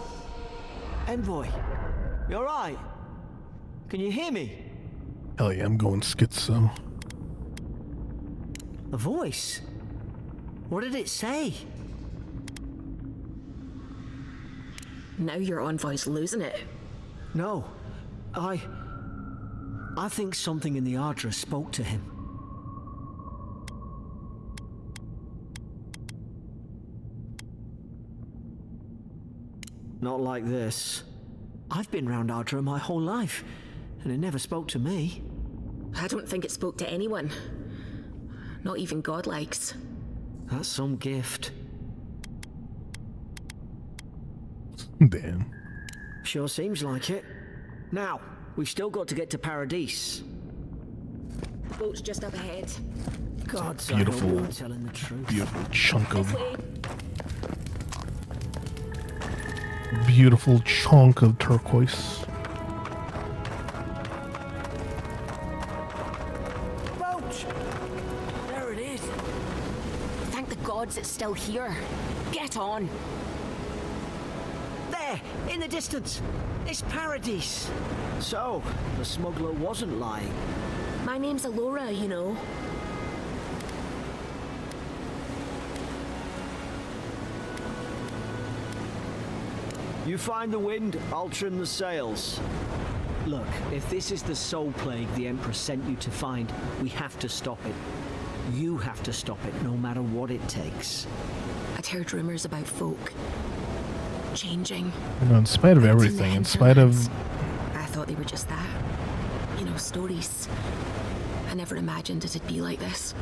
Envoy, you alright? Can you hear me? Hell yeah, I'm going schizo. A voice? What did it say? Now your envoy's losing it. No, I think something in the Ardra spoke to him. Not like this. I've been round Ardra my whole life, and it never spoke to me. I don't think it spoke to anyone. Not even godlikes. That's some gift. Damn. Sure seems like it. Now, we've still got to get to Paradise. Boat's just up ahead. God, Beautiful. you're telling the truth. Beautiful chunk This of way. beautiful chunk of turquoise. Boat! There it is. Thank the gods it's still here. Get on. There, in the distance. It's Paradise. So, the smuggler wasn't lying. My name's Alora, you know. You find the wind, I'll trim the sails. Look, if this is the soul plague the Emperor sent you to find, we have to stop it. You have to stop it, no matter what it takes. I'd heard rumors about folk changing. You know, in spite of everything, in spite of... I thought they were just that. You know, stories. I never imagined it'd be like this.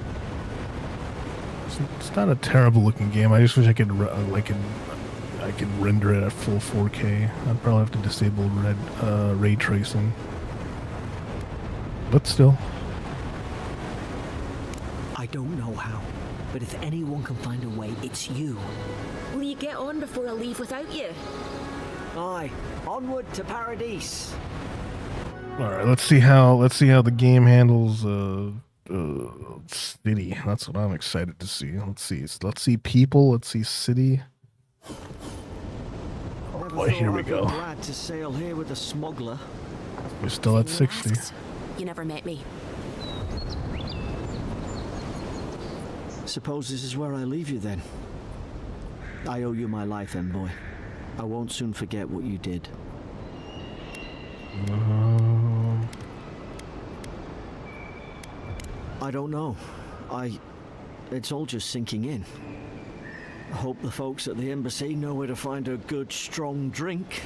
It's not a terrible looking game. I just wish I could I could render it at full 4K. I'd probably have to disable ray tracing. But still. I don't know how, but if anyone can find a way, it's you. Will you get on before I leave without you? Aye, onward to Paradise. All right, let's see how the game handles city. That's what I'm excited to see. Let's see people. Let's see city. Oh boy, here we go. Glad to sail here with a smuggler. We're still at 60. You never met me. Suppose this is where I leave you then. I owe you my life, envoy. I won't soon forget what you did. I don't know. It's all just sinking in. I hope the folks at the embassy know where to find a good, strong drink.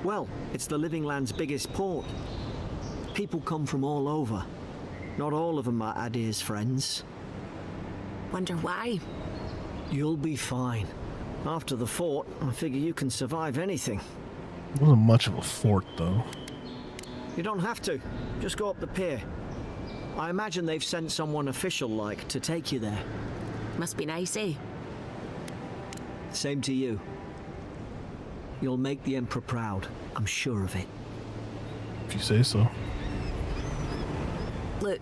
Well, it's the Living Land's biggest port. People come from all over. Not all of them are Adir's friends. Wonder why? You'll be fine. After the fort, I figure you can survive anything. It wasn't much of a fort, though. You don't have to. Just go up the pier. I imagine they've sent someone official-like to take you there. Must be nice, eh? Same to you. You'll make the Emperor proud. I'm sure of it. If you say so. Look,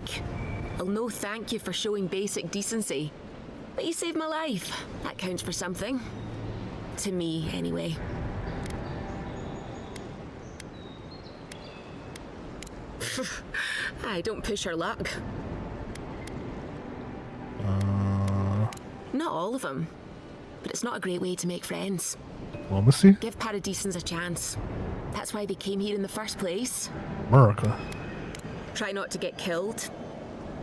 I'll no thank you for showing basic decency. But you saved my life. That counts for something. To me, anyway. I don't push her luck. Not all of them. But it's not a great way to make friends. Diplomacy? Give Paradisans a chance. That's why they came here in the first place. America. Try not to get killed.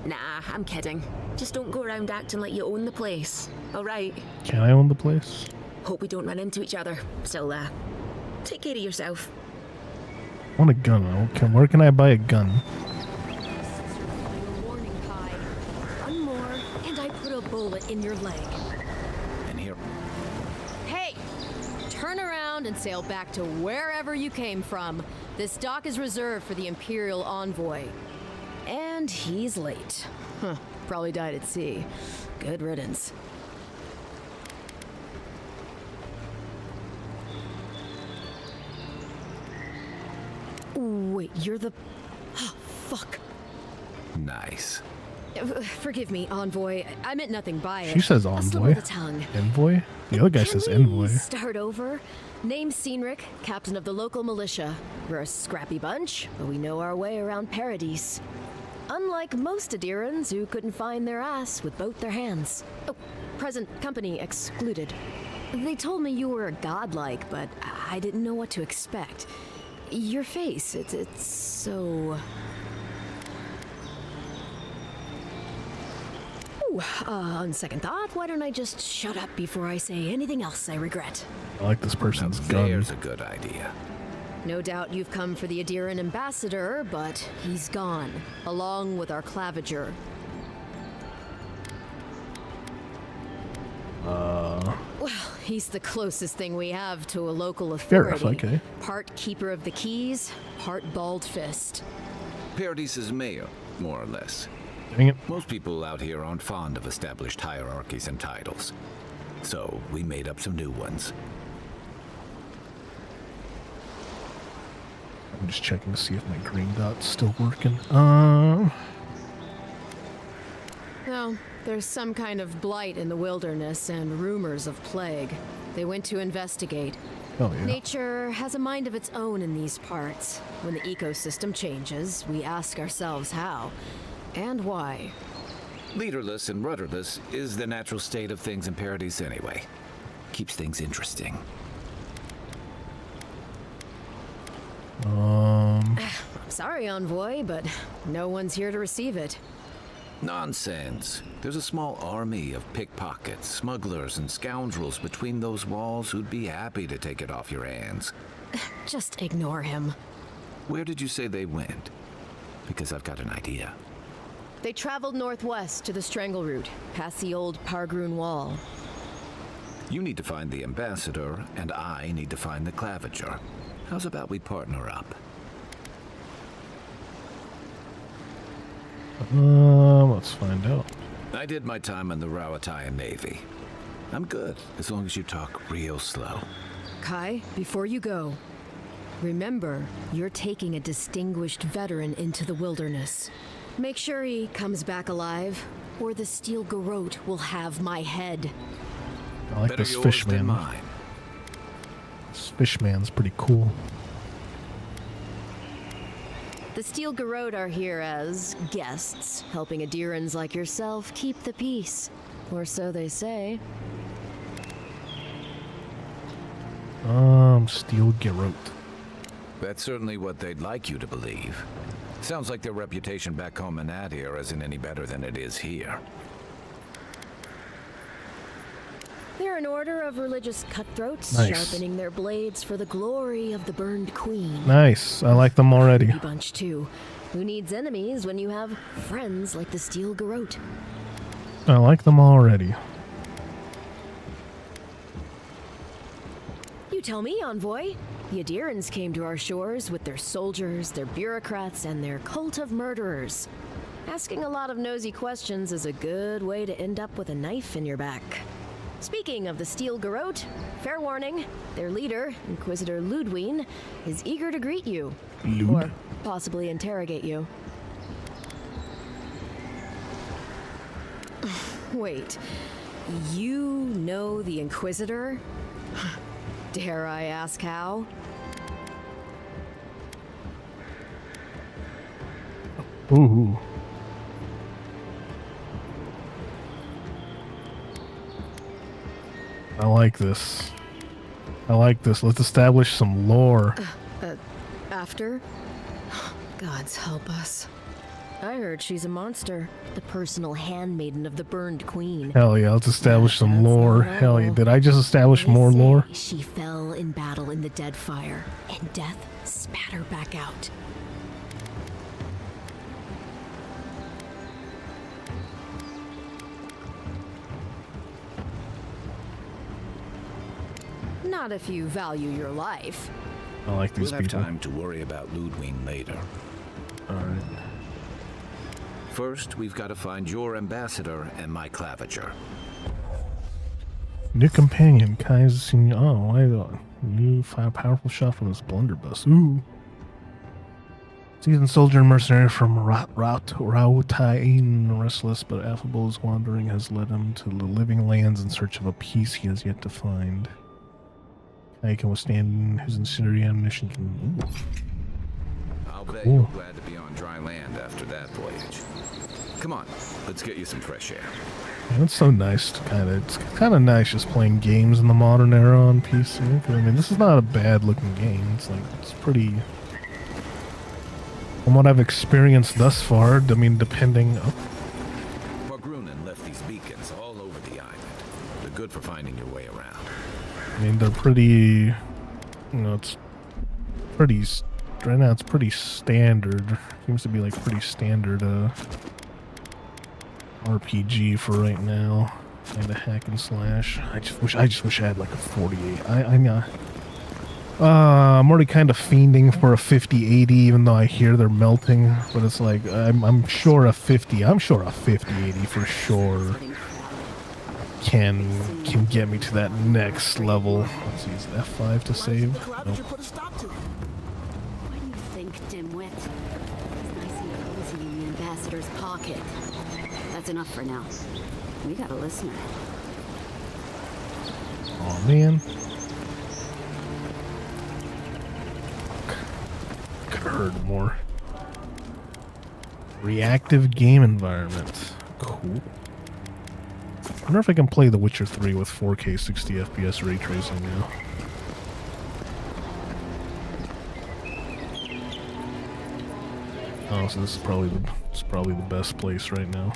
Nah, I'm kidding. Just don't go around acting like you own the place. Alright. Can I own the place? Hope we don't run into each other. Still, take care of yourself. I want a gun. Where can I buy a gun? Warning, Kai. One more, and I put a bullet in your leg. And here. Hey! Turn around and sail back to wherever you came from. This dock is reserved for the Imperial Envoy. And he's late. Huh. Probably died at sea. Good riddance. Wait, you're the... Oh, fuck. Nice. Forgive me, Envoy. I meant nothing by it. She says A slip envoy. of the tongue. Envoy? The other guy says Can we envoy. start over? Name's Cynric, captain of the local militia. We're a scrappy bunch, but we know our way around Paradise. Unlike most Adirans who couldn't find their ass with both their hands. Oh, present company excluded. They told me you were godlike, but I didn't know what to expect. Your face, it's so... Ooh, on second thought, why don't I just shut up before I say anything else I regret? I like this person's gun. There's a good idea. No doubt you've come for the Adiran ambassador, but he's gone, along with our claviger. Well, he's the closest thing we have to a local Fair authority. enough, okay. Part keeper of the keys, part bald fist. Paradise's mayor, more or less. Dang it. Most people out here aren't fond of established hierarchies and titles. So we made up some new ones. I'm just checking to see if my green dot's still working. No, there's some kind of blight in the wilderness and rumors of plague. They went to investigate. Oh, yeah. Nature has a mind of its own in these parts. When the ecosystem changes, we ask ourselves how and why. Leaderless and rudderless is the natural state of things in Paradise anyway. Keeps things interesting. I'm sorry, Envoy, but no one's here to receive it. Nonsense. There's a small army of pickpockets, smugglers, and scoundrels between those walls who'd be happy to take it off your hands. Just ignore him. Where did you say they went? Because I've got an idea. They traveled northwest to the Strangle Route, past the old Pargroon Wall. You need to find the ambassador, and I need to find the claviger. How's about we partner up? Let's find out. I did my time in the Rawatayan Navy. I'm good, as long as you talk real slow. Kai, before you go, remember, you're taking a distinguished veteran into the wilderness. Make sure he comes back alive, or the Steel Garrote will have my head. I like Better this yours fish than man. mine. This fish man's pretty cool. The Steel Garrote are here as guests, helping Adirans like yourself keep the peace. Or so they say. Steel Garrote. That's certainly what they'd like you to believe. Sounds like their reputation back home in Adir isn't any better than it is here. They're an order of religious cutthroats, Nice. sharpening their blades for the glory of the burned queen. Nice. I like them already. Creepy bunch too. Who needs enemies when you have friends like the Steel Garrote? I like them already. You tell me, envoy. The Adirans came to our shores with their soldiers, their bureaucrats, and their cult of murderers. Asking a lot of nosy questions is a good way to end up with a knife in your back. Speaking of the Steel Garrote, fair warning, their leader, Inquisitor Ludwine, is eager to greet you. Or possibly interrogate you. Wait, you know the Inquisitor? Dare I ask how? Ooh. I like this. I like this. Let's establish some lore. After? Gods help us. I heard she's a monster. The personal handmaiden of the burned queen. Hell yeah, let's establish some That's lore. not Hell yeah, all. did I just establish They more say lore? She fell in battle in the dead fire, and death spat her back out. Not if you value your life. I like these We'll have people. time to worry about Ludwine later. Alright. First, we've got to find your ambassador and my claviger. New companion, Kai's senior. Oh, why the new powerful shot from his blunderbuss. Ooh. Seasoned soldier and mercenary from Rawatayan, restless but affable as wandering has led him to the living lands in search of a peace he has yet to find. Kai can withstand his incendiary ammunition. Ooh. I'll bet Cool. you're glad to be on dry land after that voyage. Come on, let's get you some fresh air. Yeah, it's so nice to it's kind of nice just playing games in the modern era on PC. I mean, this is not a bad looking game. It's pretty, from what I've experienced thus far, I mean, depending. Oh, Pargrunen left these beacons all over the island. They're good for finding your way around. I mean, they're pretty, it's pretty, right now it's pretty standard. Seems to be like pretty standard RPG for right now. And a hack and slash. I just wish I had like a 48. I'm already kind of fiending for a 50-80, even though I hear they're melting. But it's like I'm sure a 50-80 for sure can get me to that next level. Let's use F5 to save. Nope. Put a stop to it. What do you think, dimwit? It's nice and cozy in the ambassador's pocket. That's enough for now. We got a listener. Oh man. Could have heard more. Reactive game environment. Cool. I wonder if I can play The Witcher 3 with 4K 60 FPS ray tracing now. Oh, so this is probably the best place right now.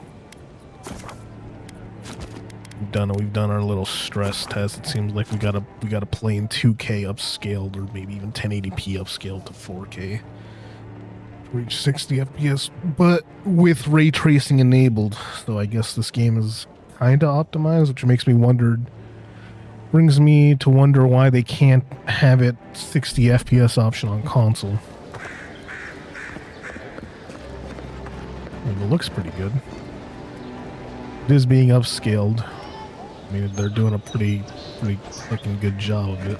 we've done our little stress test. It seems like we got to play in 2K upscaled, or maybe even 1080p upscaled to 4K to reach 60 FPS, but with ray tracing enabled. So I guess this game is kind of optimized, which makes me brings me to wonder why they can't have it 60 FPS option on console. I mean, it looks pretty good. It is being upscaled. I mean, they're doing a pretty fucking good job of it.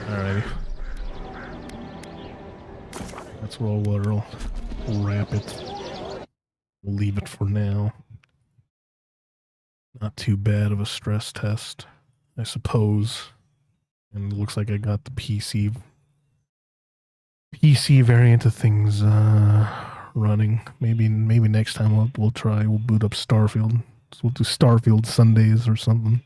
Alrighty. That's where we'll wrap it. We'll leave it for now. Not too bad of a stress test, I suppose. And it looks like I got the PC variant of things running. Maybe next time we'll boot up Starfield. So we'll do Starfield Sundays or something.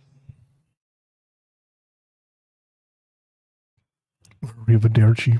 Arrivederci.